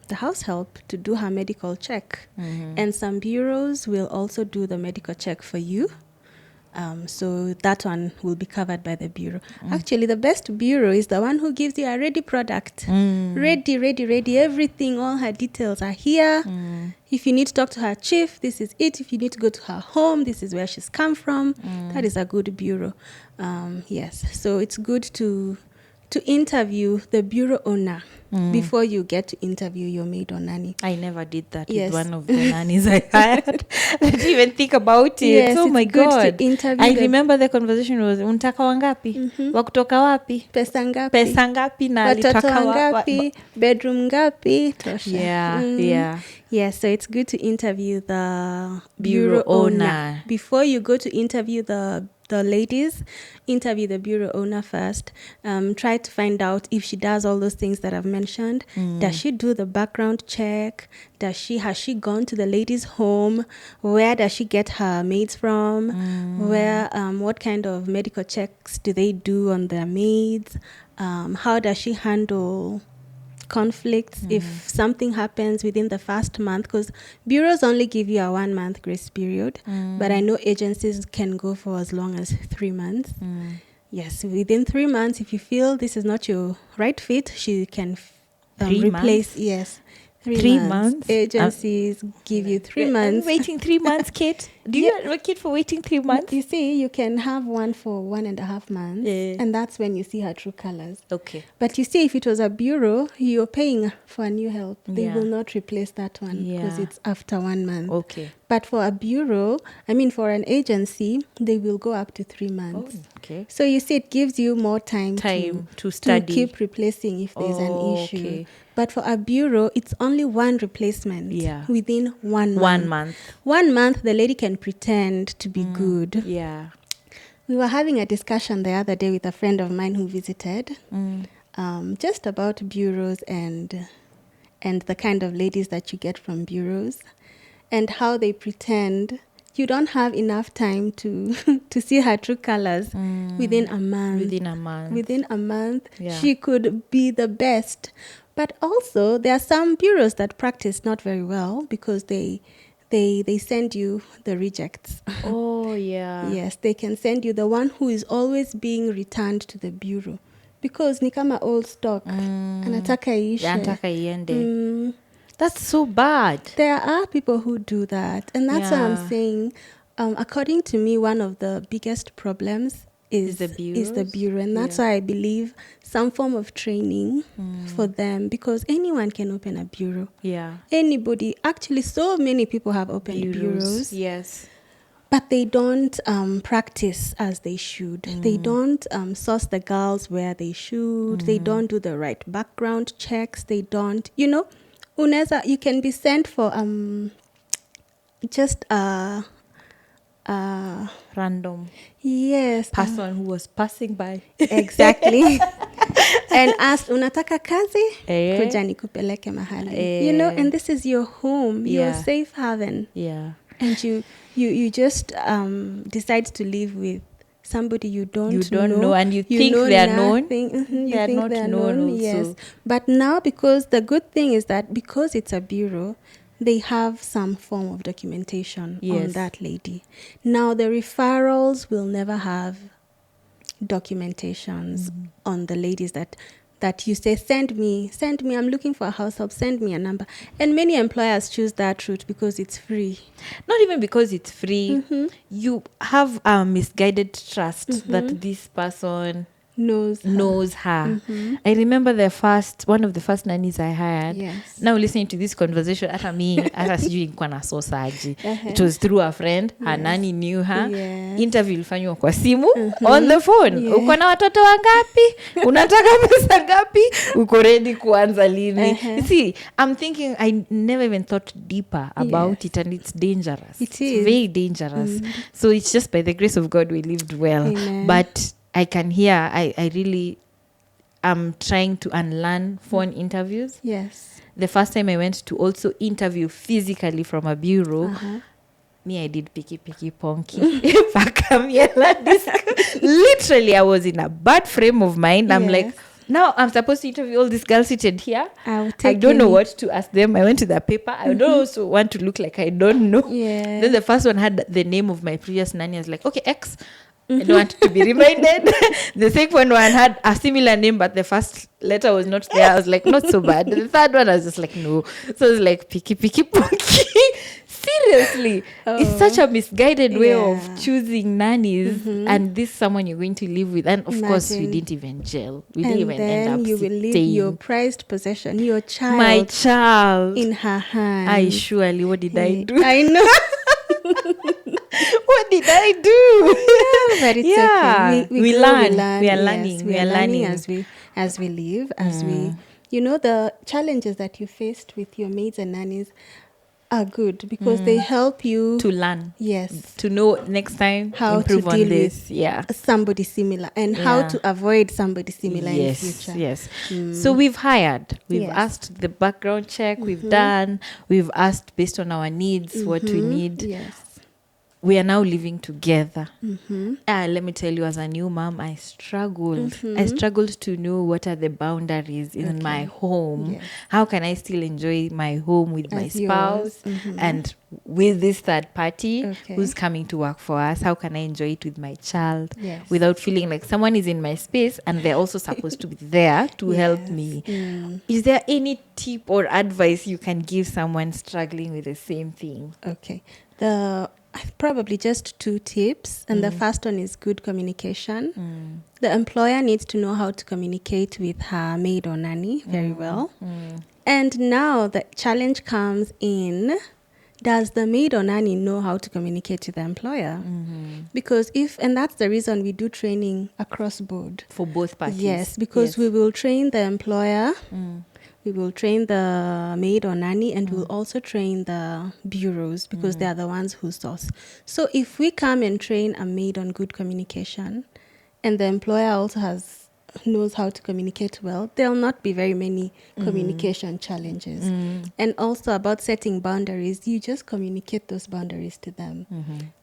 the house help to do her medical check. And some bureaus will also do the medical check for you. So that one will be covered by the bureau. Actually, the best bureau is the one who gives you a ready product. Ready. Everything, all her details are here. If you need to talk to her chief, this is it. If you need to go to her home, this is where she's come from. That is a good bureau. Yes. So it's good to interview the bureau owner before you get to interview your maid or nanny. I never did that Yes. with one of the nannies I hired. I didn't even think about it. Yes, Oh it's my good God. to interview I the- remember the conversation was, untaka wangapi? Wakutoka wapi? Pesa ngapi? Pesa ngapi na Watoto alitaka wangapi? Bedroom ngapi? Tosha. Yeah. Yeah, so it's good to interview the Bureau bureau owner. owner. Before you go to interview the ladies, interview the bureau owner first. Try to find out if she does all those things that I've mentioned. Does she do the background check? Has she gone to the ladies' home? Where does she get her maids from? What kind of medical checks do they do on their maids? How does she handle conflicts if something happens within the first month, because bureaus only give you a 1 month grace period, but I know agencies can go for as long as 3 months. Yes, within 3 months, if you feel this is not your right fit, she can 3 replace. months? Yes, 3 months? Agencies give you 3 Are months. you waiting 3 months, Kate? Do you advocate for waiting 3 months? You see, you can have one for 1.5 months, and that's when you see her true colors. Okay. But you see, if it was a bureau, you're paying for a new help. They Yeah. will not replace that one because Yeah. it's after 1 month. Okay. But for a bureau, for an agency, they will go up to 3 months. Okay. So you see, it gives you more time To study. keep replacing if there's an issue. Okay. But for a bureau, it's only one replacement within 1 month. 1 month. 1 month, the lady can pretend to be good. Yeah. We were having a discussion the other day with a friend of mine who visited, just about bureaus and the kind of ladies that you get from bureaus, and how they pretend you don't have enough time to to see her true colors within a month. Within a month, she could be the best. But also, there are some bureaus that practice not very well because they send you the rejects. Oh, yeah. Yes, they can send you the one who is always being returned to the bureau because ni kama old stock. Anataka iishe. Anataka iende. That's so bad. There are people who do that, and that's why I'm saying, according to me, one of the biggest problems is the bureau, and that's why I believe some form of training for them, because anyone can open a bureau. Yeah. Anybody. Actually, so many people have opened bureaus. Yes. But they don't practice as they should. They don't source the girls where they should. They don't do the right background checks. They don't, you can be sent for just a Random person who was passing by. Exactly. And asked, unataka kazi? Kuja nikupeleke mahali. And this is your home, your safe haven. Yeah. And you just decide to live with somebody you don't know, and you think they are known. You they are think not they are known also. Yes. But now, because the good thing is that because it's a bureau, they have some form of documentation on that lady. Now, the referrals will never have documentations on the ladies that you say, send me, I'm looking for a house help, send me a number. And many employers choose that route because it's free. Not even because it's free. You have a misguided trust that this person knows her. I remember one of the first nannies I had. Yes. Now listening to this conversation, hata sijui nilikuwa nasosa aje. It was through a friend. Her nanny knew her. Yes. Interview ilifanywa kwa simu on the phone. Uko na watoto wangapi? Unataka pesa ngapi? Uko ready kuanza lini? You see, I'm thinking I never even thought deeper about it, and it's dangerous. It's very dangerous. So it's just by the grace of God we lived well. Amen. But I can hear, I really am trying to unlearn phone interviews. Yes. The first time I went to also interview physically from a bureau, I did picky ponky. Literally, I was in a bad frame of mind. I'm like, now I'm supposed to interview all these girls seated here. I don't know what to ask them. I went to the paper. I don't also want to look like I don't know. Yeah. Then the first one had the name of my previous nanny. I was like, okay, X. I don't want to be reminded. The second one had a similar name, but the first letter was not there. I was like, not so bad. The third one, I was just like, no. So it was like, picky ponky. Seriously. It's such a misguided way of choosing nannies. And this someone you're going to live with. And of course, we didn't even gel. We didn't even end up you will leave your prized possession, your child. My child. In her hand. I surely, what did I do? I know. What did I do? But it's okay. We learn. We are learning. We are learning as we live, as we, the challenges that you faced with your maids and nannies are good because they help you to learn. Yes. To know next time how improve to deal on this. With somebody similar and how to avoid somebody similar in the future. Yes. So we've hired. We've asked the background check. We've done. We've asked based on our needs what we need. Yes. We are now living together. Let me tell you, as a new mom, I struggled. I struggled to know what are the boundaries in my home. Yes. How can I still enjoy my home with my spouse and with this third party who's coming to work for us? How can I enjoy it with my child without feeling like someone is in my space and they're also supposed to be there to help me? Is there any tip or advice you can give someone struggling with the same thing? Okay. Probably just 2 tips. And the first one is good communication. The employer needs to know how to communicate with her maid or nanny very well. And now the challenge comes in, does the maid or nanny know how to communicate to the employer? Because and that's the reason we do training across board. For both parties. Yes, because we will train the employer. We will train the maid or nanny, and we'll also train the bureaus because they are the ones who source. So if we come and train a maid on good communication, and the employer also knows how to communicate well, there'll not be very many communication challenges. And also about setting boundaries, you just communicate those boundaries to them.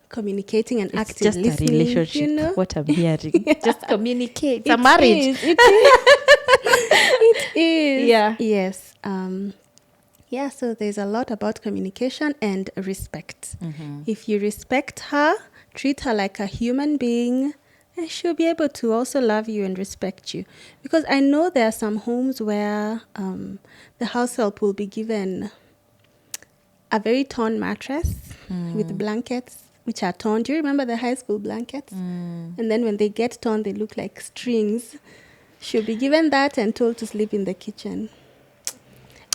Communicating and active listening. It's just a relationship, what I'm hearing. Just communicate. It's a It marriage. is. It is. Yeah. Yes. So there's a lot about communication and respect. If you respect her, treat her like a human being, and she'll be able to also love you and respect you. Because I know there are some homes where the house help will be given a very torn mattress with blankets which are torn. Do you remember the high school blankets? And then when they get torn, they look like strings. She'll be given that and told to sleep in the kitchen.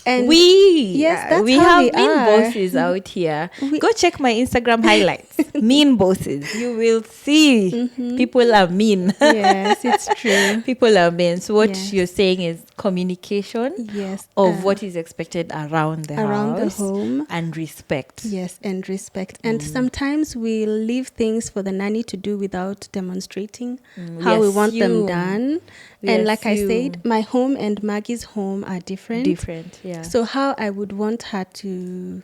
And we have mean bosses out here. Go check my Instagram highlights. Mean bosses. You will see people are mean. Yes, it's true. People are mean. So what you're saying is communication of what is expected around the house, the home, and respect. Yes, and respect. And sometimes we leave things for the nanny to do without demonstrating how we want them done. And like I said, my home and Maggie's home are different. Yeah. So how I would want her to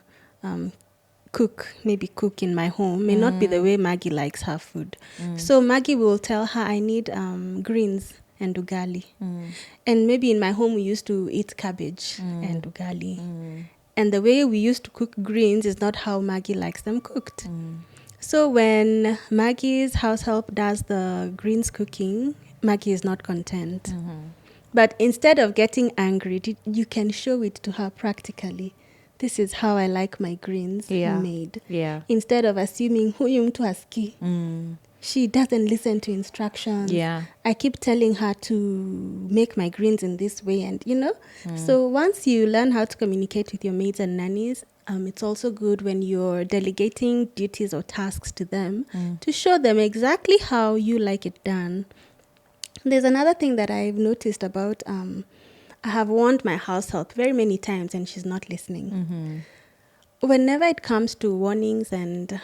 cook in my home may not be the way Maggie likes her food. So Maggie will tell her, I need greens and ugali. And maybe in my home we used to eat cabbage and ugali. And the way we used to cook greens is not how Maggie likes them cooked. So when Maggie's house help does the greens cooking, Maggie is not content. But instead of getting angry, you can show it to her practically. This is how I like my greens made. Yeah. Instead of assuming huyu mtu hasikii. She doesn't listen to instructions. Yeah. I keep telling her to make my greens in this way, and So once you learn how to communicate with your maids and nannies, it's also good when you're delegating duties or tasks to them to show them exactly how you like it done. There's another thing that I've noticed about. I have warned my house help very many times, and she's not listening. Whenever it comes to warnings and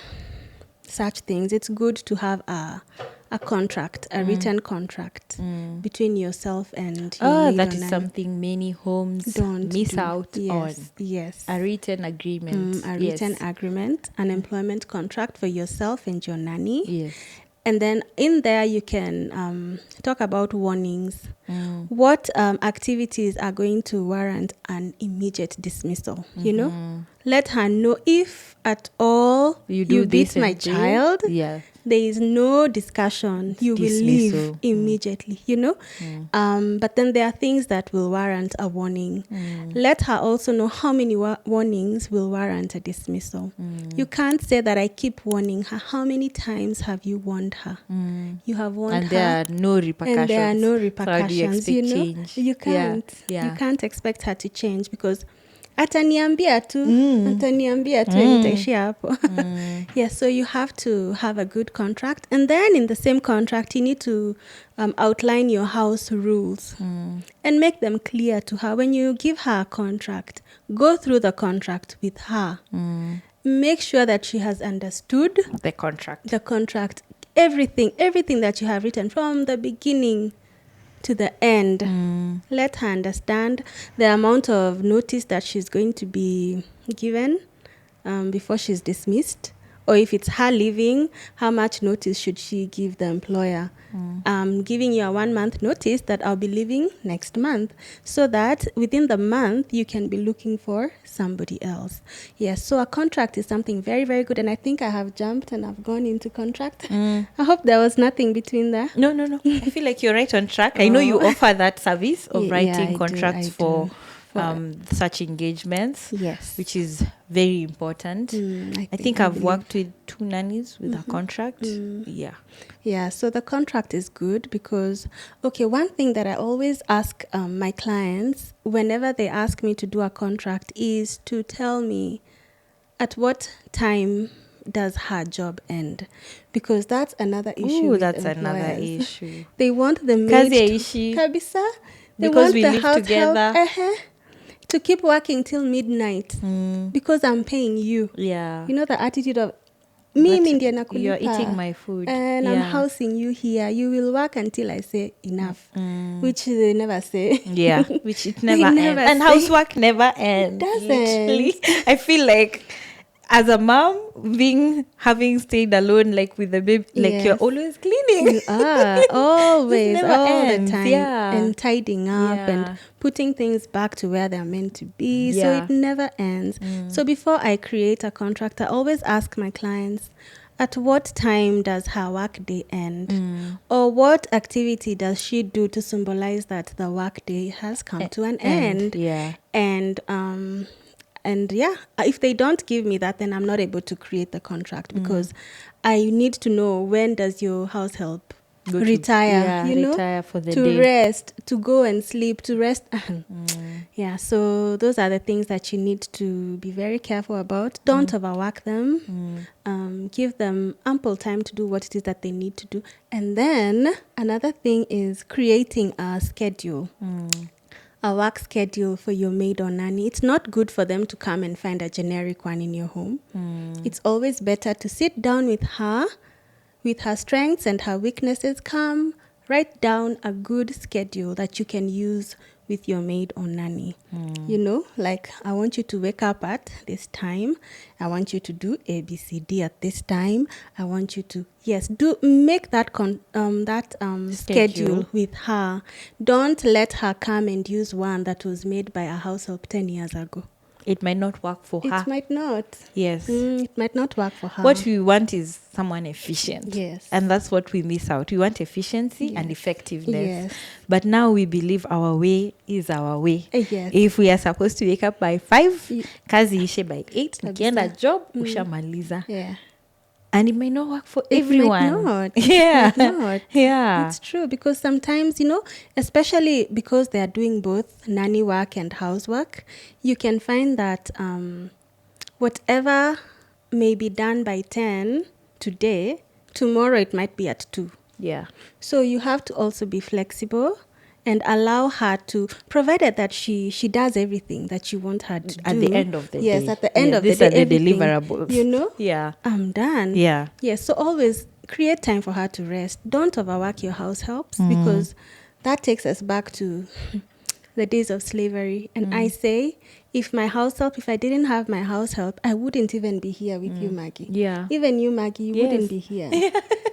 such things, it's good to have a contract, a written contract between yourself and your maid That or is nanny. something many homes Don't miss do. out on. Yes. A written agreement. A written agreement, an employment contract for yourself and your nanny. Yes. And then in there, you can talk about warnings. What activities are going to warrant an immediate dismissal? Let her know if at all You do beat this my and child. Yeah. There is no discussion. You will leave Dismissal. immediately, But then there are things that will warrant a warning. Let her also know how many warnings will warrant a dismissal. You can't say that I keep warning her. How many times have you warned her? You have warned And her. there are no repercussions. And there are no So how repercussions. do you expect change? You can't. Yeah. You can't expect her to change because ataniambia tu nitaishia hapo. Yeah, so you have to have a good contract, and then in the same contract you need to outline your house rules and make them clear to her. When you give her a contract, go through the contract with her. Make sure that she has understood The contract. Everything that you have written from the beginning to the end. Let her understand the amount of notice that she's going to be given before she's dismissed, or if it's her leaving, how much notice should she give the employer. Giving you a 1 month notice that I'll be leaving next month, so that within the month you can be looking for somebody else. Yes, so a contract is something very, very good, and I think I have jumped and I've gone into contract. I hope there was nothing between there. No. I feel like you're right on track. I know you offer that service of writing I contracts do. for such engagements. Yes. Which is very important. I think I've worked with 2 nannies with a contract. Yeah, so the contract is good because, one thing that I always ask my clients whenever they ask me to do a contract is to tell me at what time does her job end, because that's another issue. Ooh, that's another issue. They want the maid kabisa. They because want we the live house together. help, to keep working till midnight because I'm paying you. Yeah. You know the attitude of mimi ndiye nakulipa, you're eating my food and I'm housing you here. You will work until I say enough, which they never say. Yeah, which it never ends. And housework never ends. It doesn't. Literally. I feel like as a mom, having stayed alone, like with the baby, like you're always cleaning. You are always, all ends. the time, and tidying up and putting things back to where they're meant to be. So it never ends. So before I create a contract, I always ask my clients, at what time does her work day end? Or what activity does she do to symbolize that the work day has come to an end? Yeah. And if they don't give me that, then I'm not able to create the contract, because I need to know when does your house help retire, retire for the to day. rest, to go and sleep, to rest. So those are the things that you need to be very careful about. Don't overwork them. Give them ample time to do what it is that they need to do. And then another thing is creating a schedule. A work schedule for your maid or nanny. It's not good for them to come and find a generic one in your home. It's always better to sit down with her strengths and her weaknesses. Write down a good schedule that you can use with your maid or nanny. Like, I want you to wake up at this time. I want you to do A, B, C, D at this time. I want you to, make that schedule with her. Don't let her come and use one that was made by a house help 10 years ago. It might not work for her. It might not. Yes. It might not work for her. What we want is someone efficient. Yes. And that's what we miss out. We want efficiency and effectiveness. Yes. But now we believe our way is our way. Yes. If we are supposed to wake up by 5, kazi ishe by 8, ukienda job, ushamaliza. Yeah. And it may not work for It everyone. might not. Yeah. It might not. Yeah. It's true, because sometimes, especially because they are doing both nanny work and housework, you can find that whatever may be done by 10 today, tomorrow it might be at 2. Yeah. So you have to also be flexible and allow her to, provided that she does everything that you want her to do. At the end of the day. Yes, at the end of the these day. are the everything, deliverables. Yeah. I'm done. Yeah. Yes, so always create time for her to rest. Don't overwork your house helps, Mm. because that takes us back to the days of slavery. And I say, if I didn't have my house help, I wouldn't even be here with you, Maggie. Yeah. Even you, Maggie, you Yes. wouldn't be here.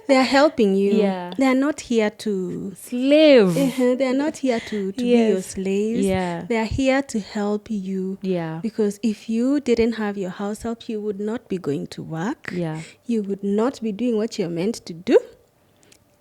They are helping you. Yeah. They are not here to Slave. they are not here to be Yes. your slaves. Yeah. They are here to help you. Yeah. Because if you didn't have your house help, you would not be going to work. Yeah. You would not be doing what you're meant to do.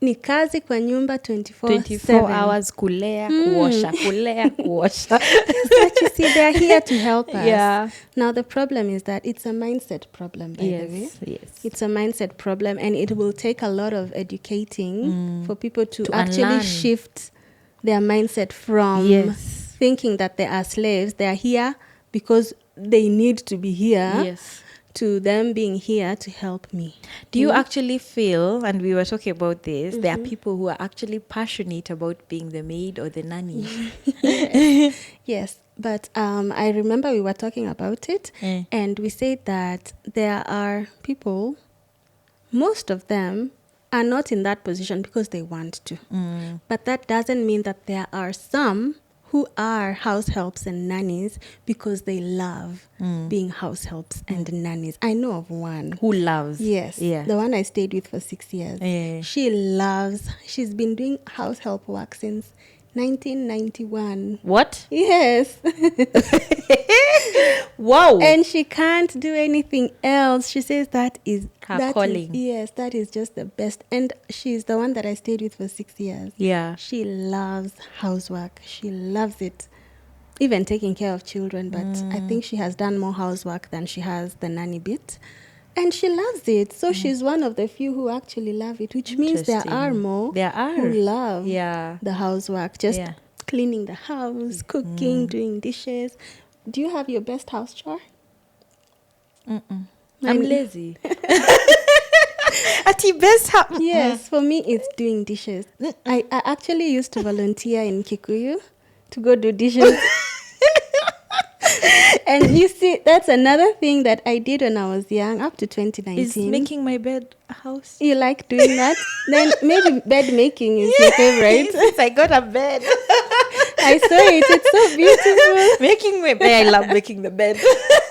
Ni kazi kwa nyumba 24 hours kulea, kuosha, kulea, kuosha. But you see, they're here to help us. Yeah. Now, the problem is that it's a mindset problem, by the way. Yes. It's a mindset problem, and it will take a lot of educating for people to actually unlearn. shift their mindset from Yes. thinking that they are slaves. They are here because they need to be here, Yes. to them being here to help me. Do you actually feel, and we were talking about this, there are people who are actually passionate about being the maid or the nanny? Yes, but I remember we were talking about it, and we said that there are people, most of them are not in that position because they want to. But that doesn't mean that there are some who are house helps and nannies because they love being house helps and nannies. I know of one. Who loves? Yes, Yeah. the one I stayed with for 6 years. Yeah. She's been doing house help work since 1991. What? Yes. Wow. And she can't do anything else. She says that is Her calling. Yes, that is just the best. And she's the one that I stayed with for 6 years. Yeah. She loves housework. She loves it. Even taking care of children. But I think she has done more housework than she has the nanny bit. And she loves it. So she's one of the few who actually love it, which means there are more who love the housework. Just cleaning the house, cooking, doing dishes. Do you have your best house chore? I'm lazy. At your best house. Yes, for me it's doing dishes. I actually used to volunteer in Kikuyu to go do dishes. And you see, that's another thing that I did when I was young, up to 2019. Is making my bed a house. You like doing that? Then maybe bed making is your favorite. Since I got a bed. I saw it. It's so beautiful. Making my bed. I love making the bed.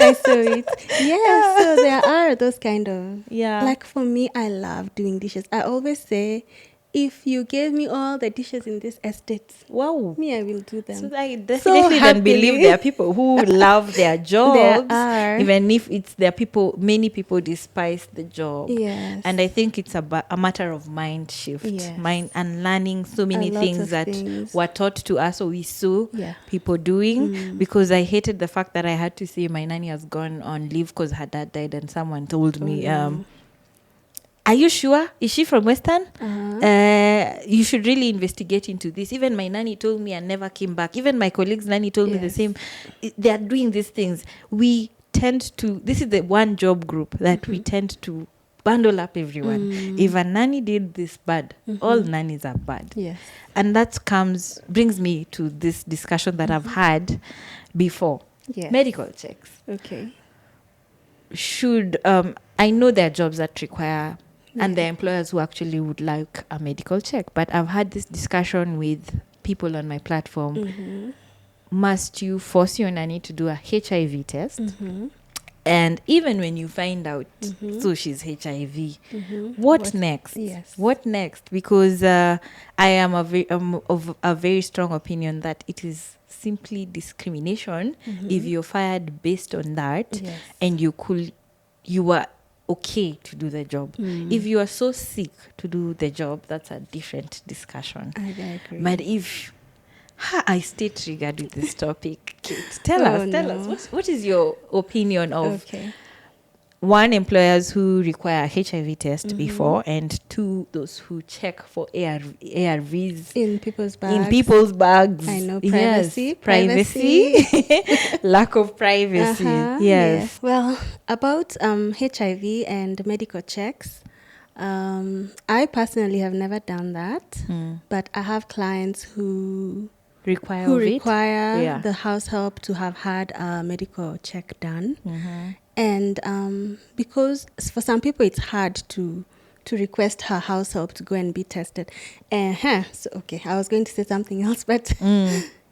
I saw it. Yeah, so there are those kind of... Yeah. Like for me, I love doing dishes. I always say, if you gave me all the dishes in this estate, wow, me, I will do them. So I definitely then believe there are people who love their jobs. There are. Even if it's there are people, many people despise the job. Yes. And I think it's a matter of mind shift. Yes. Mind and learning so many things that were taught to us or we saw people doing. Because I hated the fact that I had to say my nanny has gone on leave because her dad died and someone told me, are you sure? Is she from Western? You should really investigate into this. Even my nanny told me and never came back. Even my colleague's nanny told me the same. They are doing these things. We tend to, this is the one job group that we tend to bundle up everyone. If a nanny did this bad, all nannies are bad. Yes. And that brings me to this discussion that I've had before. Yes. Medical checks. Okay. Should, I know there are jobs that require... And the employers who actually would like a medical check. But I've had this discussion with people on my platform. Must you force your nanny to do a HIV test? And even when you find out, so she's HIV, what next? Yes. What next? Because I am of a very strong opinion that it is simply discrimination if you're fired based on that and you were okay to do the job. If you are so sick to do the job, that's a different discussion. I agree. But if I stay triggered with this topic, Kate, tell us. What is your opinion of one, employers who require a HIV test before, and two, those who check for ARVs In people's bags. in people's bags. I know, privacy. Yes, privacy. Lack of privacy. Yes. Well, about HIV and medical checks, I personally have never done that, but I have clients who require the house help to have had a medical check done. And because for some people it's hard to request her house help to go and be tested. So, okay, I was going to say something else, but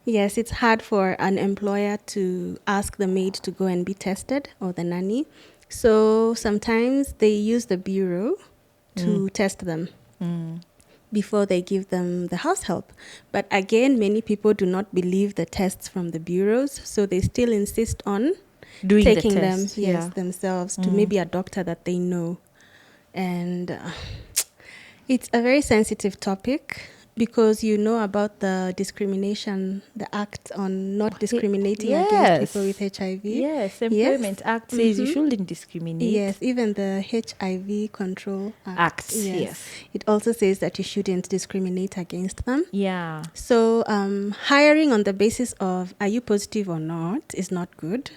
yes, it's hard for an employer to ask the maid to go and be tested, or the nanny. So sometimes they use the bureau to test them before they give them the house help. But again, many people do not believe the tests from the bureaus, so they still insist on Doing taking the them test, themselves to maybe a doctor that they know. And it's a very sensitive topic, because you know about the discrimination, the act on not discriminating against people with HIV. Yes, Employment Act says you shouldn't discriminate. Yes, even the HIV Control Act. Yes. It also says that you shouldn't discriminate against them. Yeah. So hiring on the basis of are you positive or not is not good.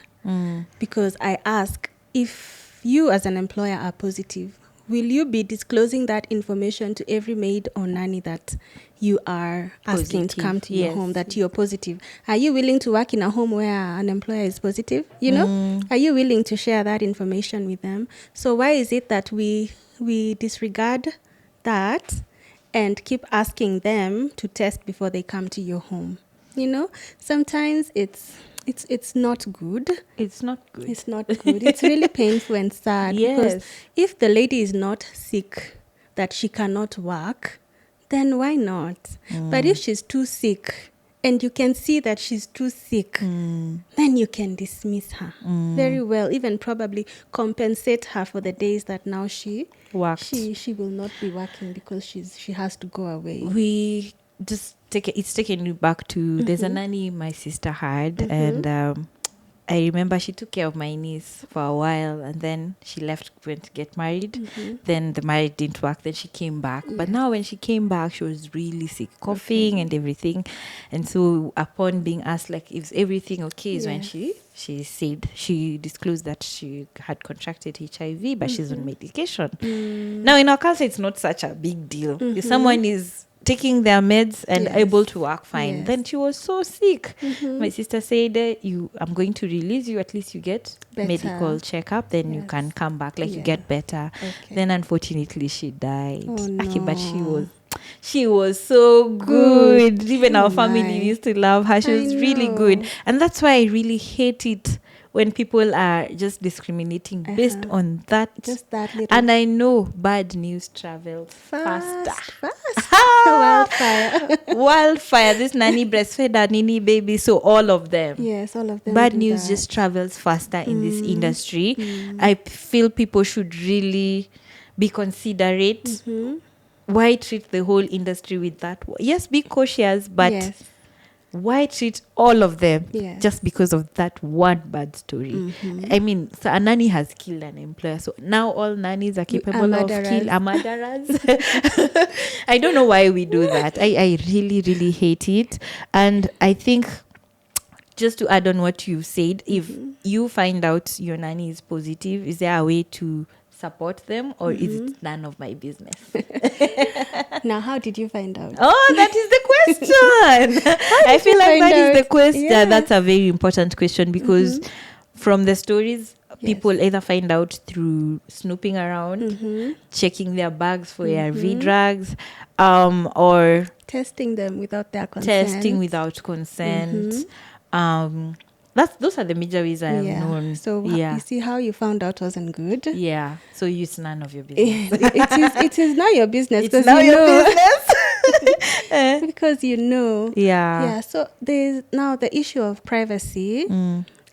Because I ask, if you as an employer are positive, will you be disclosing that information to every maid or nanny that you are asking to come to your home, that you're positive? Are you willing to work in a home where an employer is positive? You know, are you willing to share that information with them? So why is it that we disregard that and keep asking them to test before they come to your home? You know, sometimes it's not good. It's not good. It's not good. It's really painful and sad. Because if the lady is not sick, that she cannot work, then why not? But if she's too sick, and you can see that she's too sick, then you can dismiss her very well, even probably compensate her for the days that now she will not be working because she has to go away. We just it's taken me back to there's a nanny my sister had, and I remember she took care of my niece for a while, and then she left, went to get married. Then the marriage didn't work. Then she came back. But now when she came back, she was really sick, coughing and everything. And so upon being asked, like, is everything okay, is when she said, she disclosed that she had contracted HIV, but she's on medication. Now in our culture, it's not such a big deal. If someone is taking their meds and able to work fine. Then she was so sick. My sister said, I'm going to release you, at least you get medical checkup, then you can come back, like you get better. Then unfortunately she died. But she was so good. Even our family used to love her. She was really good. And that's why I really hate it when people are just discriminating based on that. Just that little. And I know bad news travels faster. Wildfire. This nanny breastfed a nanny baby, so all of them. Yes, all of them. Bad news just travels faster in this industry. I feel people should really be considerate. Why treat the whole industry with that? Yes, be cautious, but why treat all of them just because of that one bad story? I mean, so a nanny has killed an employer, so now all nannies are capable of killing murderers. I don't know why we do that. I really, really hate it. And I think, just to add on what you said, if you find out your nanny is positive, is there a way to support them, or is it none of my business? Now, how did you find out? Oh, that is the question. I feel like that is the question. Yeah. That's a very important question, because from the stories, people either find out through snooping around, checking their bags for ARV drugs, or testing them without their consent. Those are the major ways I have known. So you see how you found out wasn't good. Yeah. So it's none of your business. It is not your business. It's not your business. Because you know. Yeah. Yeah. So there's now the issue of privacy.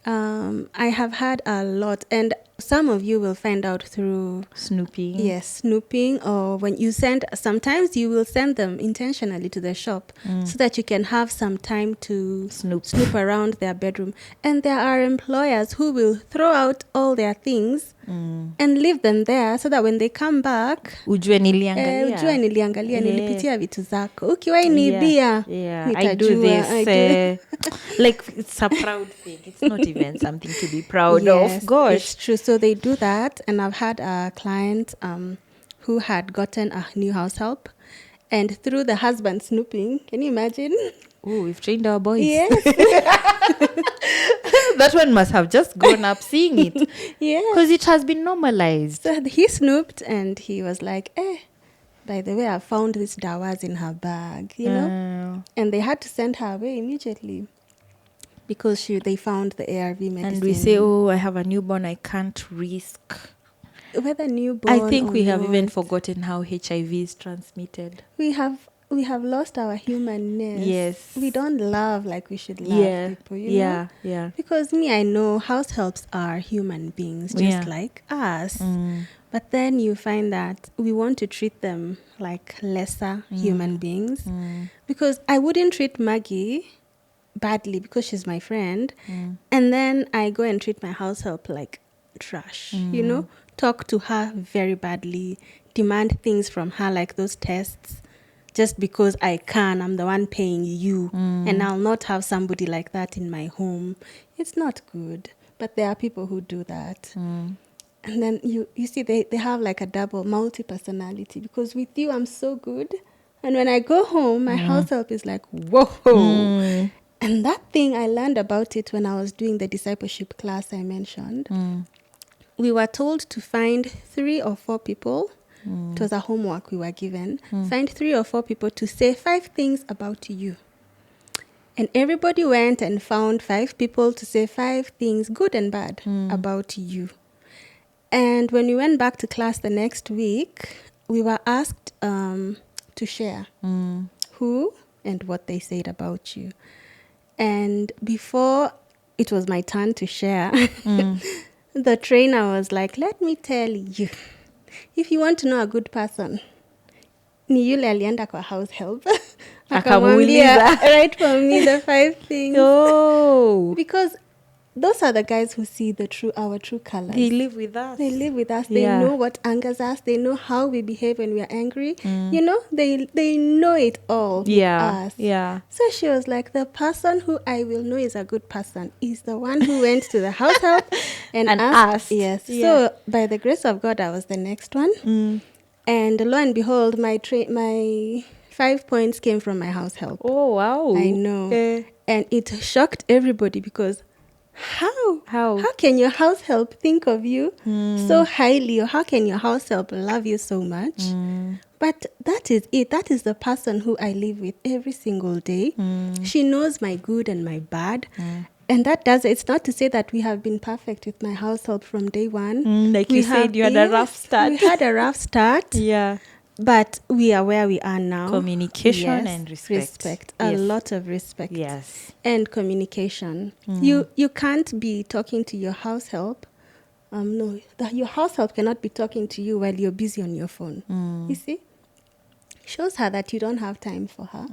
I have had a lot, and some of you will find out through snooping. Yes, snooping, or when you sometimes you will send them intentionally to the shop so that you can have some time to snoop around their bedroom. And there are employers who will throw out all their things and leave them there so that when they come back ujue niliangalia. ujue niliangalia, nilipitia vitu zako, ukiwahi niibia I do nitajua, this. Like, it's a proud thing. It's not even something to be proud of. Gosh. It's true. So they do that, and I've had a client who had gotten a new house help, and through the husband snooping, can you imagine? Oh, we've trained our boys. Yes. That one must have just grown up seeing it. Yeah. Because it has been normalized. So he snooped, and he was like, by the way, I found this dawas in her bag, you know? And they had to send her away immediately because they found the ARV medicine. And we say, I have a newborn, I can't risk. Whether newborn I think we have not, even forgotten how HIV is transmitted. We have lost our humanness. Yes. We don't love like we should love people, you know? Yeah. Because I know house helps are human beings just like us. But then you find that we want to treat them like lesser human beings. Because I wouldn't treat Maggie badly because she's my friend. And then I go and treat my house help like trash, you know? Talk to her very badly, demand things from her like those tests. Just because I can, I'm the one paying you, and I'll not have somebody like that in my home. It's not good. But there are people who do that. And then you see they have like a double multi-personality, because with you I'm so good, and when I go home my house help is like, whoa. And that thing, I learned about it when I was doing the discipleship class I mentioned. We were told to find 3 or 4 people. It was a homework we were given. Find 3 or 4 people to say 5 things about you. And everybody went and found 5 people to say 5 things, good and bad, about you. And when we went back to class the next week, we were asked to share who and what they said about you. And before it was my turn to share, the trainer was like, let me tell you, if you want to know a good person, ni yule alienda kwa house help. Akamwambia, write for me the 5 things. Because those are the guys who see our true colors. They live with us. They know what angers us. They know how we behave when we are angry. You know, they know it all with us. So she was like, the person who I will know is a good person is the one who went to the house help and asked. Yes. So by the grace of God, I was the next one. And lo and behold, my 5 points came from my house help. Oh, wow. I know. And it shocked everybody, because how can your house help think of you so highly, or how can your house help love you so much? But that is it. That is the person who I live with every single day. She knows my good and my bad. And it's not to say that we have been perfect with my house help from day one. Like you said, you had a rough start. We had a rough start. But we are where we are now. Communication and respect. A lot of respect. Yes. And communication. You can't be talking to your house help. Your house help cannot be talking to you while you're busy on your phone. You see? Shows her that you don't have time for her.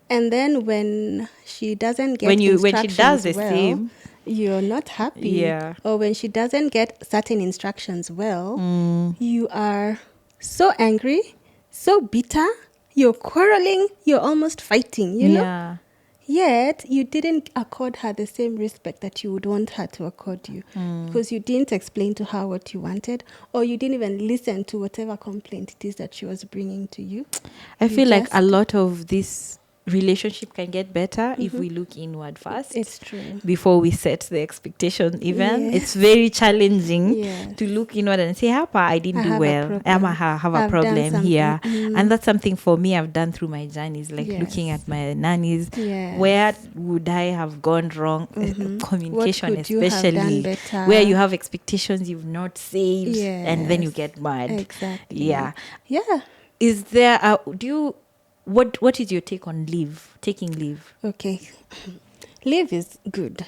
And then when she doesn't get instructions when she does the same, you're not happy. Or when she doesn't get certain instructions well, you are so angry, so bitter, you're quarreling, you're almost fighting, you know? Yet, you didn't accord her the same respect that you would want her to accord you, because you didn't explain to her what you wanted, or you didn't even listen to whatever complaint it is that she was bringing to you. I feel like a lot of this relationship can get better if we look inward first. It's true. Before we set the expectation even. It's very challenging to look inward and say, Hapa, I didn't do well. I have a problem here. And that's something for me I've done through my journeys, like looking at my nannies. Where would I have gone wrong? Communication especially. Where you have expectations you've not saved and then you get mad. Exactly. Is there what is your take on taking leave? Okay. Leave is good.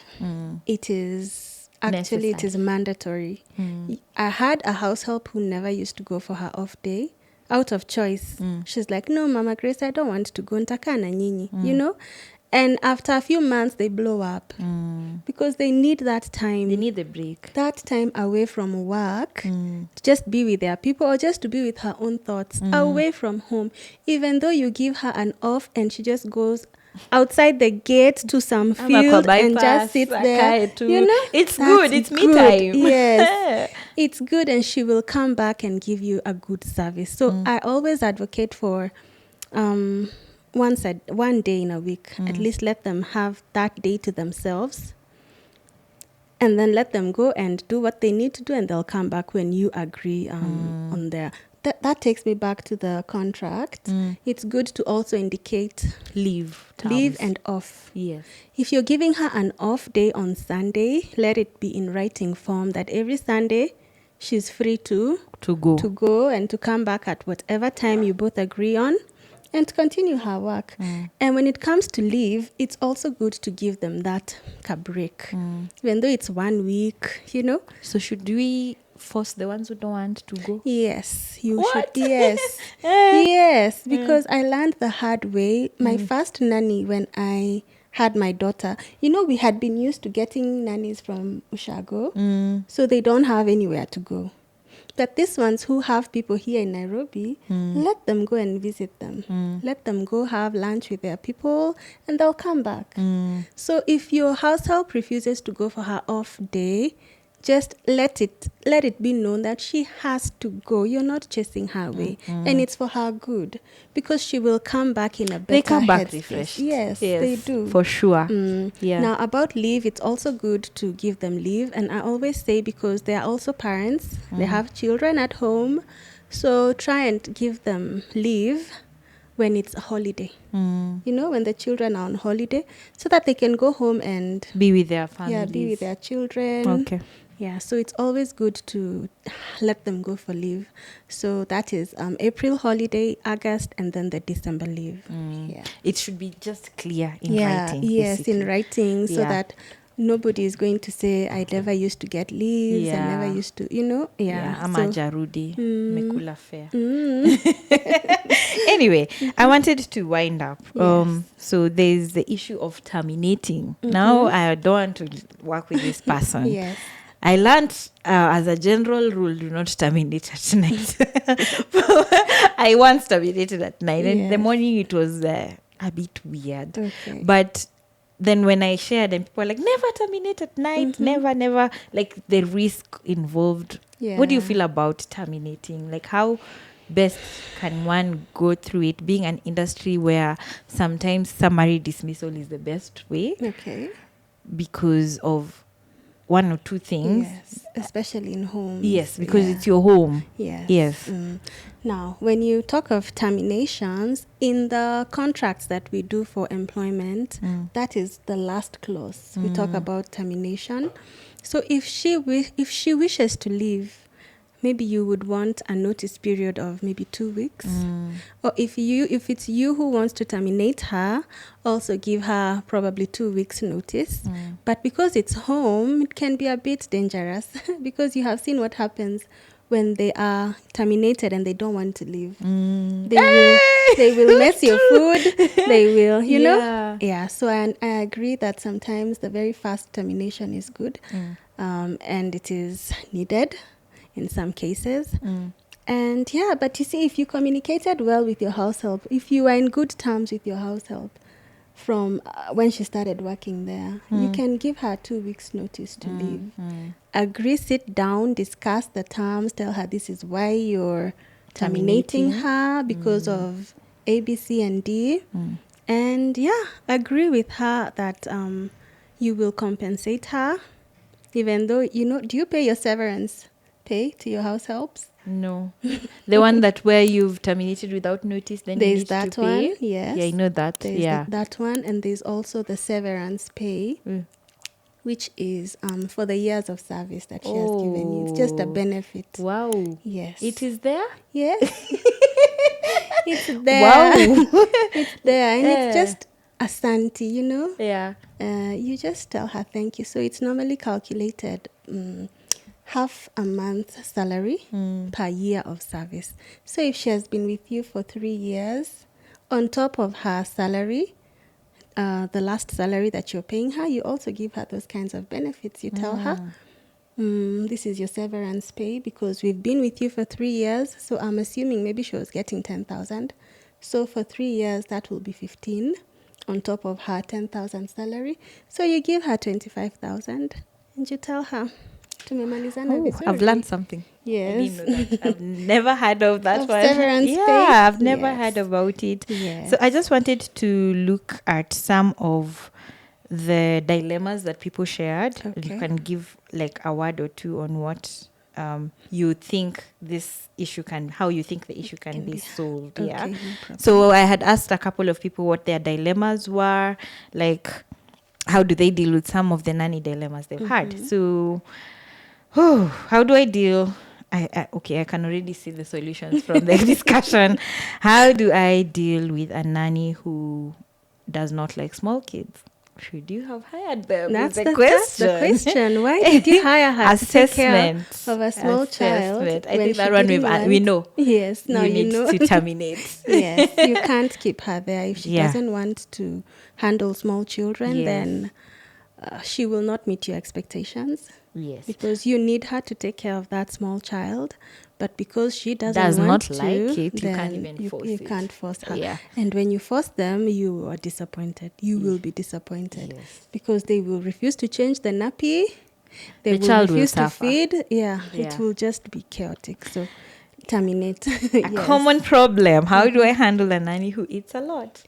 It is actually, it is mandatory. I had a house help who never used to go for her off day out of choice. She's like, no, Mama Grace, I don't want to go. Ntaka na nyinyi, you know? And after a few months, they blow up because they need that time. They need the break. That time away from work to just be with their people or just to be with her own thoughts away from home. Even though you give her an off and she just goes outside the gate to some field and just sits there, you know, it's good. It's me time. Yes, it's good, and she will come back and give you a good service. So I always advocate for one day in a week. At least let them have that day to themselves, and then let them go and do what they need to do, and they'll come back when you agree on their. That takes me back to the contract. It's good to also indicate Leave and off. Yes. If you're giving her an off day on Sunday, let it be in writing form that every Sunday she's free to go and to come back at whatever time you both agree on and to continue her work. And when it comes to leave, it's also good to give them that break. Even though it's 1 week, you know. So should we force the ones who don't want to go? Yes, you What? should. Yes. Yes, because I learned the hard way. My first nanny, when I had my daughter, you know, we had been used to getting nannies from Ushago, so they don't have anywhere to go. But these ones who have people here in Nairobi, let them go and visit them. Let them go have lunch with their people and they'll come back. So if your house help refuses to go for her off day, just let it be known that she has to go. You're not chasing her away. And it's for her good. Because she will come back in a better They come back headspace. refreshed. Yes, they do. For sure. Yeah. Now, about leave, it's also good to give them leave. And I always say, because they are also parents, they have children at home. So try and give them leave when it's a holiday. You know, when the children are on holiday, so that they can go home and be with their families. Yeah, be with their children. Okay. Yeah, so it's always good to let them go for leave. So that is April holiday, August, and then the December leave. Yeah. It should be just clear in Yeah, writing. yes, basically. in writing, so that nobody is going to say, I never used to get leaves, I never used to, you know. Yeah, ama jarudi, mekula fair. Mm. Anyway, I wanted to wind up. Yes. So there's the issue of terminating. Now I don't want to work with this person. Yes. I learned as a general rule, do not terminate at night. I once terminated at night. And in the morning it was a bit weird. Okay. But then when I shared, and people were like, never terminate at night, never, like the risk involved. Yeah. What do you feel about terminating? Like, how best can one go through it, being an industry where sometimes summary dismissal is the best way? Okay. Because of one or two things. Yes, especially in homes. Yes, because it's your home. Yes. Yes. Now, when you talk of terminations, in the contracts that we do for employment, that is the last clause. We talk about termination. So if she wishes to leave, maybe you would want a notice period of maybe 2 weeks. Or if it's you who wants to terminate her, also give her probably 2 weeks notice. But because it's home, it can be a bit dangerous because you have seen what happens when they are terminated and they don't want to leave. They will mess your food. They will, you know? Yeah, so I agree that sometimes the very fast termination is good. And it is needed in some cases. And yeah, but you see, if you communicated well with your house help, if you are in good terms with your house help from when she started working there, you can give her 2 weeks notice to leave. Agree, sit down, discuss the terms, tell her this is why you're terminating her because of A, B, C, and D. And yeah, agree with her that you will compensate her, even though, you know, do you pay your severance pay to your house helps? No. The one that where you've terminated without notice, then There's you need that to pay. one, yes. Yeah, I know that. There's that one, and there's also the severance pay, which is for the years of service that she has given you. It's just a benefit. Wow. Yes. It is there? Yes. It's there. Wow. It's there, and it's just a santi, you know? Yeah. You just tell her thank you. So it's normally calculated half a month's salary per year of service. So if she has been with you for 3 years, on top of her salary, the last salary that you're paying her, you also give her those kinds of benefits. You tell her, this is your severance pay because we've been with you for 3 years. So I'm assuming maybe she was getting 10,000. So for 3 years, that will be 15 on top of her 10,000 salary. So you give her 25,000 and you tell her, tumemalizana vizuri. I've learned something. Yes. I didn't know that. I've never heard of that Of one. severance Yeah, pay? I've never Yes. heard about it. Yes. So I just wanted to look at some of the dilemmas that people shared. Okay. You can give like a word or two on what you think this issue how you think the issue can be solved. Okay, Yeah. no problem. So I had asked a couple of people what their dilemmas were, like how do they deal with some of the nanny dilemmas they've had. So how do I deal? Okay, I can already see the solutions from the discussion. How do I deal with a nanny who does not like small kids? Should you have hired them? That's is the question. Why did you hire her to take care of a small child? I when think she that one didn't we want- know. Yes, now you you need know. to terminate. Yes, you can't keep her there. If she Yeah. doesn't want to handle small children, Yes. then she will not meet your expectations Yes. because you need her to take care of that small child. But because she Does doesn't want not to, like it, you can't then even force you it. can't force her. Yeah. And when you force them, you are disappointed. You will be disappointed Yes. because they will refuse to change the nappy. They The will child will refuse to suffer. feed. Yeah, Yeah. it will just be chaotic. So terminate. A Yes. common problem. How do I handle a nanny who eats a lot?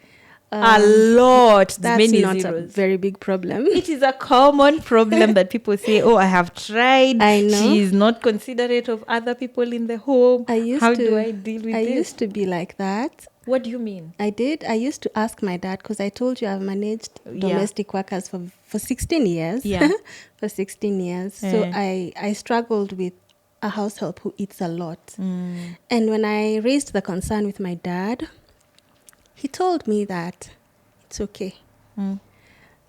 A Um, lot. That's many not a zeros. very big problem. It is a common problem that people say, oh, I have tried. I know. She is not considerate of other people in the home. How do I deal with I this? used to be like that. What do you mean? I did. I used to ask my dad because I told you I've managed Yeah. domestic workers for 16 years. Yeah. For 16 years. So Eh. I struggled with a house help who eats a lot. And when I raised the concern with my dad, he told me that it's okay.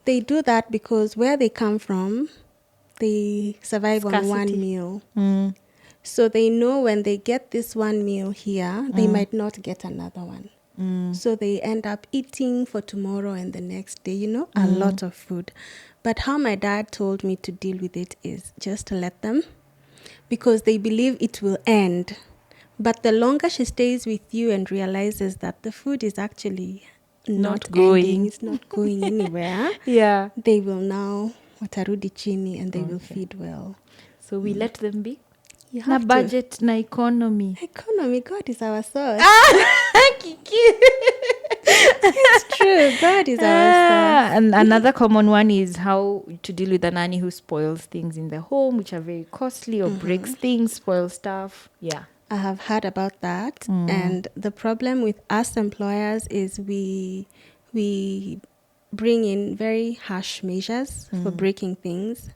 They do that because where they come from, they survive on Scarcity. one meal. Mm. So they know when they get this one meal here, they might not get another one. So they end up eating for tomorrow and the next day, a lot of food. But how my dad told me to deal with it is just let them, because they believe it will end. But the longer she stays with you and realizes that the food is actually not going. ending, it's not going anywhere, Yeah. they will now watarudi chini and they will feed well. So we let them be. You Na have to. budget, na economy. Economy, God is our source. Kiki. It's true, God is our source. And another common one is how to deal with a nanny who spoils things in the home, which are very costly, or breaks things, spoils stuff. Yeah. I have heard about that. And the problem with us employers is we bring in very harsh measures for breaking things,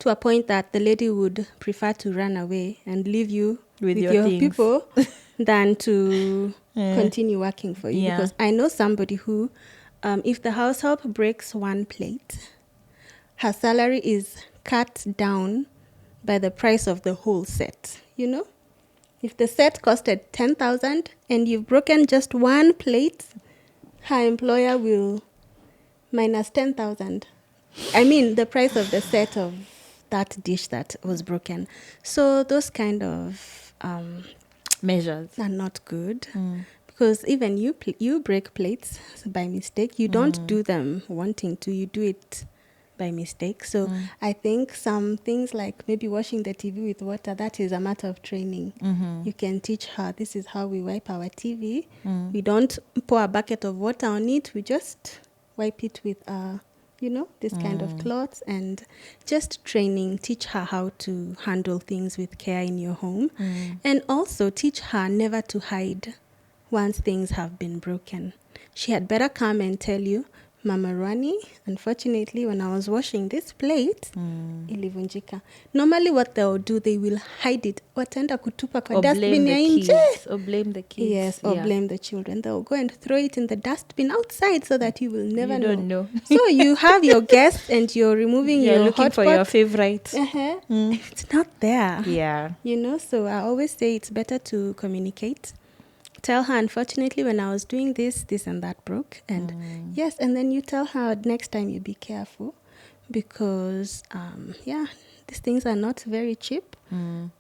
to a point that the lady would prefer to run away and leave you with your things. people than to continue working for you. Yeah. Because I know somebody who, if the house help breaks one plate, her salary is cut down by the price of the whole set, If the set costed 10,000 and you've broken just one plate, her employer will minus 10,000. I mean, the price of the set of that dish that was broken. So those kind of Measures. are not good, because even you break plates by mistake. You don't do them wanting to. You do it by mistake. So I think some things like maybe washing the TV with water, that is a matter of training. You can teach her, this is how we wipe our TV. We don't pour a bucket of water on it. We just wipe it with this kind of cloths, and just training. Teach her how to handle things with care in your home. And also teach her never to hide once things have been broken. She had better come and tell you, Mama Rani, unfortunately, when I was washing this plate, ilivunjika. Normally what they'll do, they will hide it. Wataenda kutupa kwa Or blame dustbin ya the nje. kids. Or blame the kids. Yes, or blame the children. They'll go and throw it in the dustbin outside so that you will never You don't know. So you have your guests and you're removing You're your looking hot for pot. your favorite. It's not there. Yeah. So I always say it's better to communicate, tell her, unfortunately, when I was doing this and that broke. And yes, and then you tell her next time you be careful because, these things are not very cheap.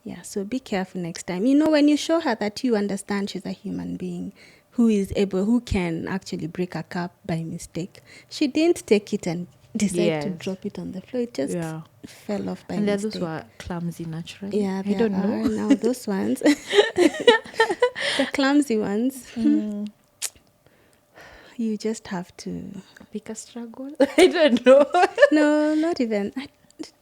Yeah, so be careful next time. When you show her that you understand she's a human being who can actually break a cup by mistake. She didn't take it and decide to drop it on the floor. It just fell off by and mistake. those who are clumsy naturally. Yeah, I don't know. Now those ones. The clumsy ones. You just have to Pick a struggle. I don't know. No, not even.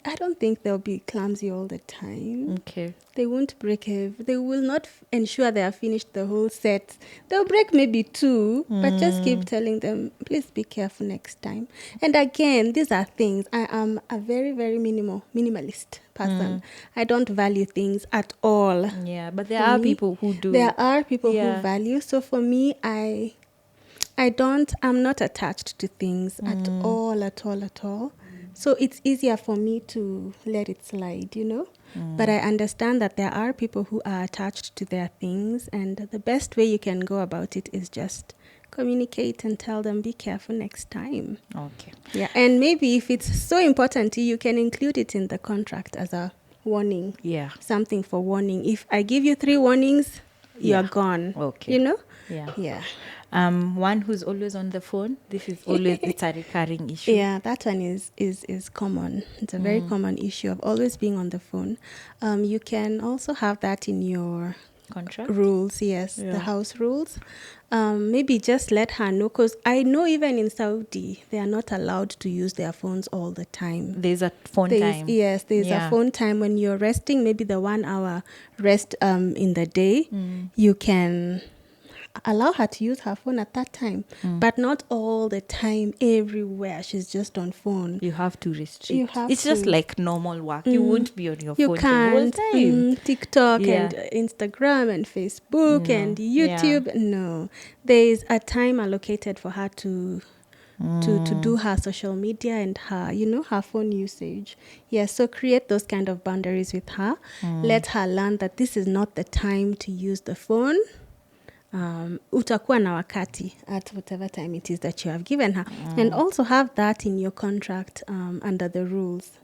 I don't think they'll be clumsy all the time. Okay. They won't break they will not ensure they have finished the whole set. They'll break maybe 2, but just keep telling them, please be careful next time. And again, these are things. I am a very, very minimalist person. I don't value things at all. Yeah, but there are people who do. There are people who value. So for me, I'm not attached to things at all. So it's easier for me to let it slide, But I understand that there are people who are attached to their things, and the best way you can go about it is just communicate and tell them, be careful next time. Okay. Yeah, and maybe if it's so important to you, you can include it in the contract as a warning. Yeah. Something for warning. If I give you 3 warnings, you're gone. Okay. Yeah. Yeah. One who's always on the phone. This is always it's a recurring issue. Yeah, that one is common. It's a very common issue of always being on the phone. You can also have that in your Contract rules. Yes, the house rules. Maybe just let her know, because I know even in Saudi they are not allowed to use their phones all the time. There's a phone time. Yes, there's a phone time when you're resting. Maybe the 1 hour rest in the day, you can allow her to use her phone at that time, but not all the time, everywhere. She's just on phone. You have to restrict. It's just like normal work. You won't be on your phone the whole time. TikTok and Instagram and Facebook and YouTube. Yeah. No, there is a time allocated for her to do her social media and her, her phone usage. Yes, so create those kind of boundaries with her. Let her learn that this is not the time to use the phone. Utakuwa na wakati at whatever time it is that you have given her. And also have that in your contract under the rules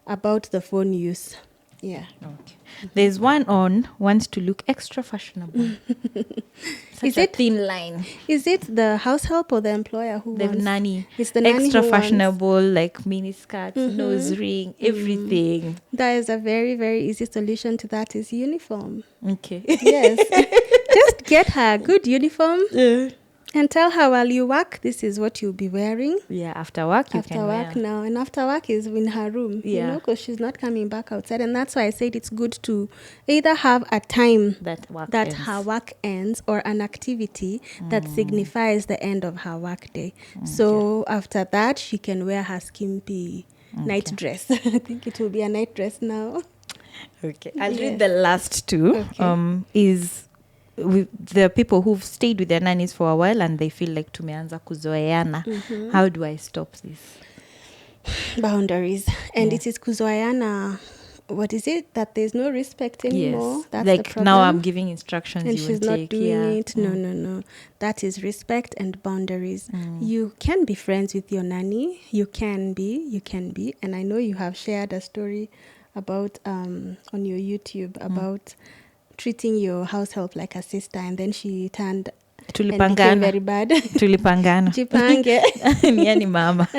about the phone use. Yeah. Okay. There's one wants to look extra fashionable. Is it thin line? Is it the house help or the employer who the wants? nanny. It's the nanny extra who fashionable, wants. like mini skirts, nose ring, everything. That is a very, very easy solution to that is uniform. Okay. Yes. Just get her a good uniform. And tell her while you work, this is what you'll be wearing. Yeah, after work you can wear. Now. And after work is in her room, because she's not coming back outside. And that's why I said it's good to either have a time that her work ends or an activity that signifies the end of her work day. Okay. So after that, she can wear her skimpy night dress. I think it will be a night dress now. Okay. I'll read the last 2. Okay. Is with the people who've stayed with their nannies for a while and they feel like tumeanza kuzoeana. How do I stop this? Boundaries. And it is kuzoeana. What is it? That there's no respect anymore. Yes. That's like the problem. Now I'm giving instructions and you she's will not take. doing it. No. That is respect and boundaries. You can be friends with your nanny. You can be. And I know you have shared a story about on your YouTube about treating your house help like a sister, and then she turned Tulipangana. and became very bad. Tulipangana. Jipange. Niani mama.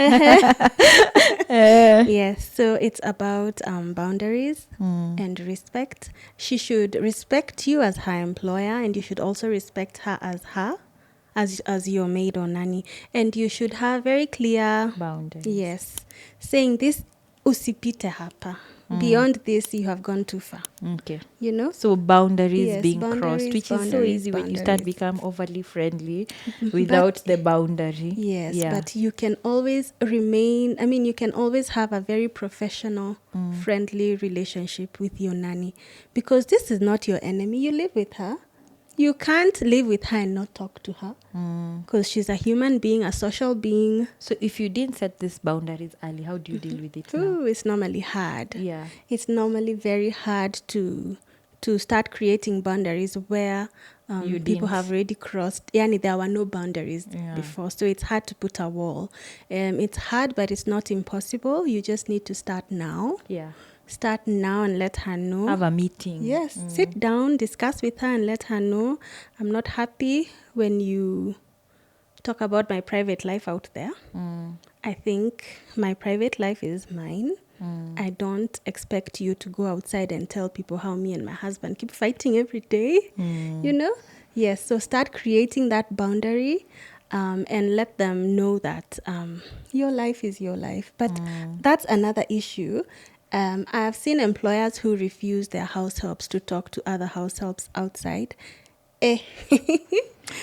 Yes, so it's about boundaries and respect. She should respect you as her employer, and you should also respect her as your maid or nanny. And you should have very clear boundaries. Yes, saying this usipite hapa. Beyond this, you have gone too far. Okay. So boundaries being crossed, which is so easy when you start become overly friendly without the boundary. Yes, but you can always you can always have a very professional, friendly relationship with your nanny, because this is not your enemy. You live with her. You can't live with her and not talk to her, because she's a human being, a social being. So if you didn't set these boundaries early, how do you deal with it now? It's normally hard. Yeah. It's normally very hard to start creating boundaries where You People didn't. have already crossed. Yani, there were no boundaries Yeah. before, so it's hard to put a wall. It's hard, but it's not impossible. You just need to start now. Yeah. Start now and let her know. Have a meeting. Yes, sit down, discuss with her and let her know, I'm not happy when you talk about my private life out there. I think my private life is mine. I don't expect you to go outside and tell people how me and my husband keep fighting every day. You know? Yes, so start creating that boundary, and let them know that your life is your life. But that's another issue. I have seen employers who refuse their house helps to talk to other house helps outside.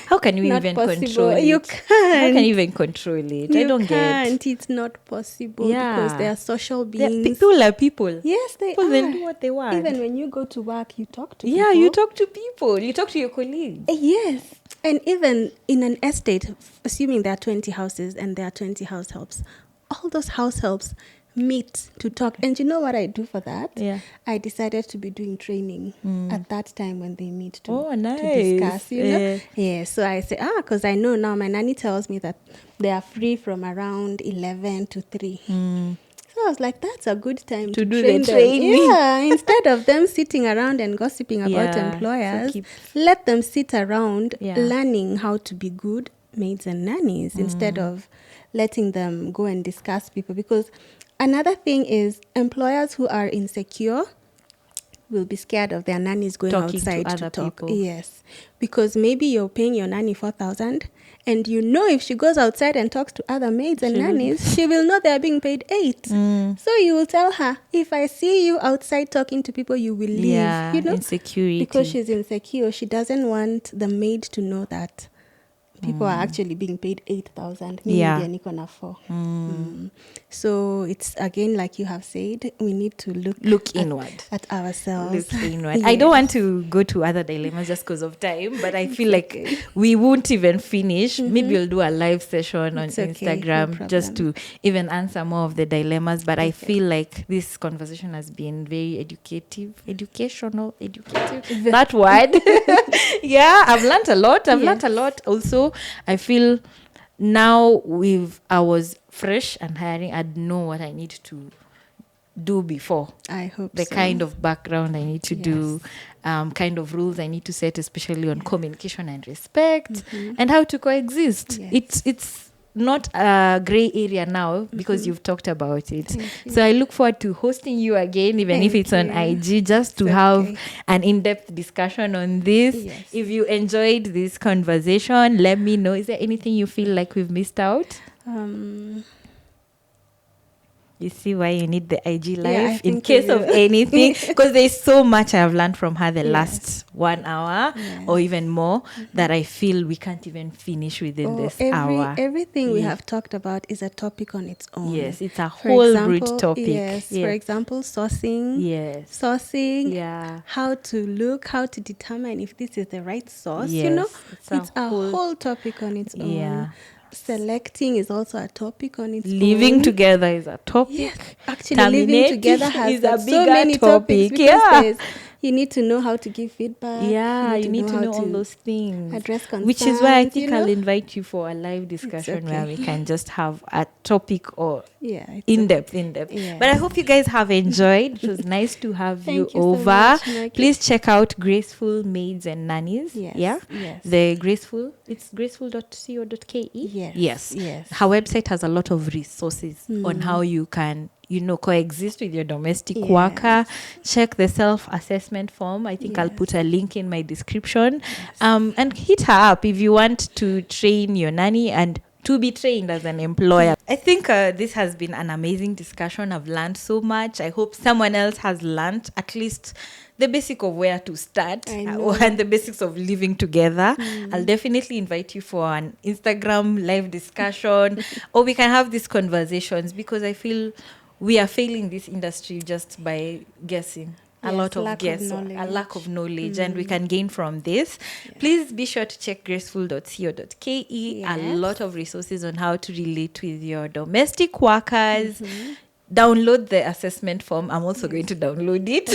How can you Not even possible. control it? You can't. How can you even control it? I don't can't. get. It's not possible because they are social beings. People are people. Yes, they People, are. they'll do what they want. Even when you go to work, you talk to Yeah, people. you talk to people. You talk to your colleagues. Yes. And even in an estate, assuming there are 20 houses and there are 20 house helps, all those house helps meet to talk. And you know what I do for that? Yeah. I decided to be doing training at that time when they meet to Nice. discuss, you know? Yeah, so I say, because I know now my nanny tells me that they are free from around 11 to 3. So I was like, that's a good time to do train the them. training. Yeah, instead of them sitting around and gossiping about Yeah, employers, so let them sit around Yeah. learning how to be good maids and nannies instead of letting them go and discuss people. Because another thing is employers who are insecure will be scared of their nannies going Talking to outside other talk. people. Yes, because maybe you're paying your nanny 4,000, and you know if she goes outside and talks to other maids and nannies, she will know they're being paid 8. So you will tell her, if I see you outside talking to people, you will leave. Yeah, You know, insecurity. because she's insecure. She doesn't want the maid to know that people are actually being paid 8,000. Yeah. Niko na 4. So it's again, like you have said, we need to Look inward. at ourselves. Look inward. I don't want to go to other dilemmas just because of time, but I feel like okay. we won't even finish. Maybe we'll do a live session on It's okay, no Instagram just to problem. even answer more of the dilemmas. But I feel like this conversation has been very educational. That word. Yeah, I've learned a lot. I've learned a lot. Also, I feel now I was fresh and hiring, I'd know what I need to do before. I hope the so. kind of background I need to Yes. do, kind of rules I need to set, especially on communication and respect, and how to coexist. Yes. It's not a gray area now because you've talked about it. Thank you. So I look forward to hosting you again, even if Thank it's on you. IG, just to It's have okay. an in-depth discussion on this. Yes. If you enjoyed this conversation, let me know. Is there anything you feel like we've missed out? You see why you need the IG Yeah, I live in think case we of will. anything, because there's so much I've learned from her the Yes. last 1 hour or even more that I feel we can't even finish within this hour. Everything we Yeah. have talked about is a topic on its own. Yes, it's a For whole example, brute topic. Yes. Yeah. For example, sourcing. Yes. Sourcing. Yeah. How to look, how to determine if this is the right source. You Yes, know, it's a a whole topic on its own. Yeah. Selecting is also a topic on its own. Living together is a topic. Yes, actually, living together has is a got so bigger many topics because Yeah. you need to know how to give feedback. Yeah, you need to how know all those things. address Which is why I concerns, think you know? I'll invite you for a live discussion where okay. we can just have a topic or Yeah, it's in depth. Yes. But I hope you guys have enjoyed. It was nice to have Thank you you so over. much, Maggie. Please check out Graceful Maids and Nannies. Yes, Yeah. yes. The Graceful, it's graceful.co.ke. Yes, yes. Her website has a lot of resources on how you can, coexist with your domestic Yes. worker. Check the self-assessment form. I think I'll put a link in my description. And hit her up if you want to train your nanny and to be trained as an employer. I think this has been an amazing discussion. I've learned so much. I hope someone else has learned at least the basic of where to start I know. and the basics of living together. I'll definitely invite you for an Instagram live discussion or we can have these conversations because I feel we are failing this industry just by guessing. A Yes, lot of lack of guesswork, a knowledge. lack of knowledge, and we can gain from this. Please be sure to check graceful.co.ke. A Yes. lot of resources on how to relate with your domestic workers. download the assessment form. I'm also going to download it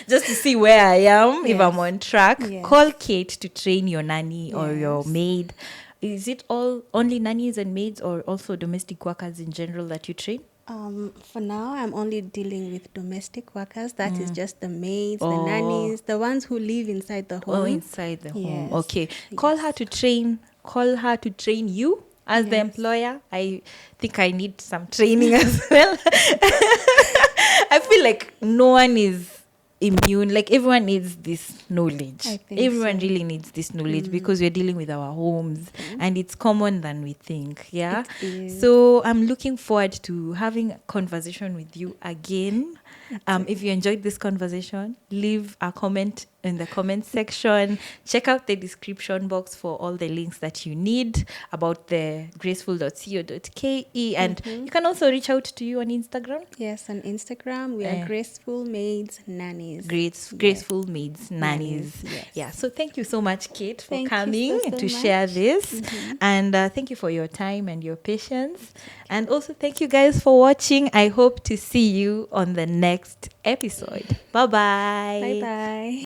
just to see where I am, if I'm on track. Yes. Call Kate to train your nanny or your Yes. maid. Is it all only nannies and maids, or also domestic workers in general that you train? For now, I'm only dealing with domestic workers. That is just the maids, the Oh. nannies, the ones who live inside the home. Oh, inside the home. Yes. Okay. Call her to train. Call her to train you as the Yes. employer. I think I need some training as well. I feel like no one is immune. Like everyone needs this knowledge. I think Everyone so. really needs this knowledge because we're dealing with our homes and it's common than we think. Yeah. It is. So I'm looking forward to having a conversation with you again. If you enjoyed this conversation, leave a comment in the comment section. Check out the description box for all the links that you need about the graceful.co.ke. And you can also reach out to you on Instagram. Yes, on Instagram, we are Graceful Maids Nannies. Graceful Maids, Nannies. Yes. Yeah. So thank you so much, Kate, for Thank you coming so to much. share this. And thank you for your time and your patience. And also thank you guys for watching. I hope to see you on the next episode. Bye-bye. Bye bye.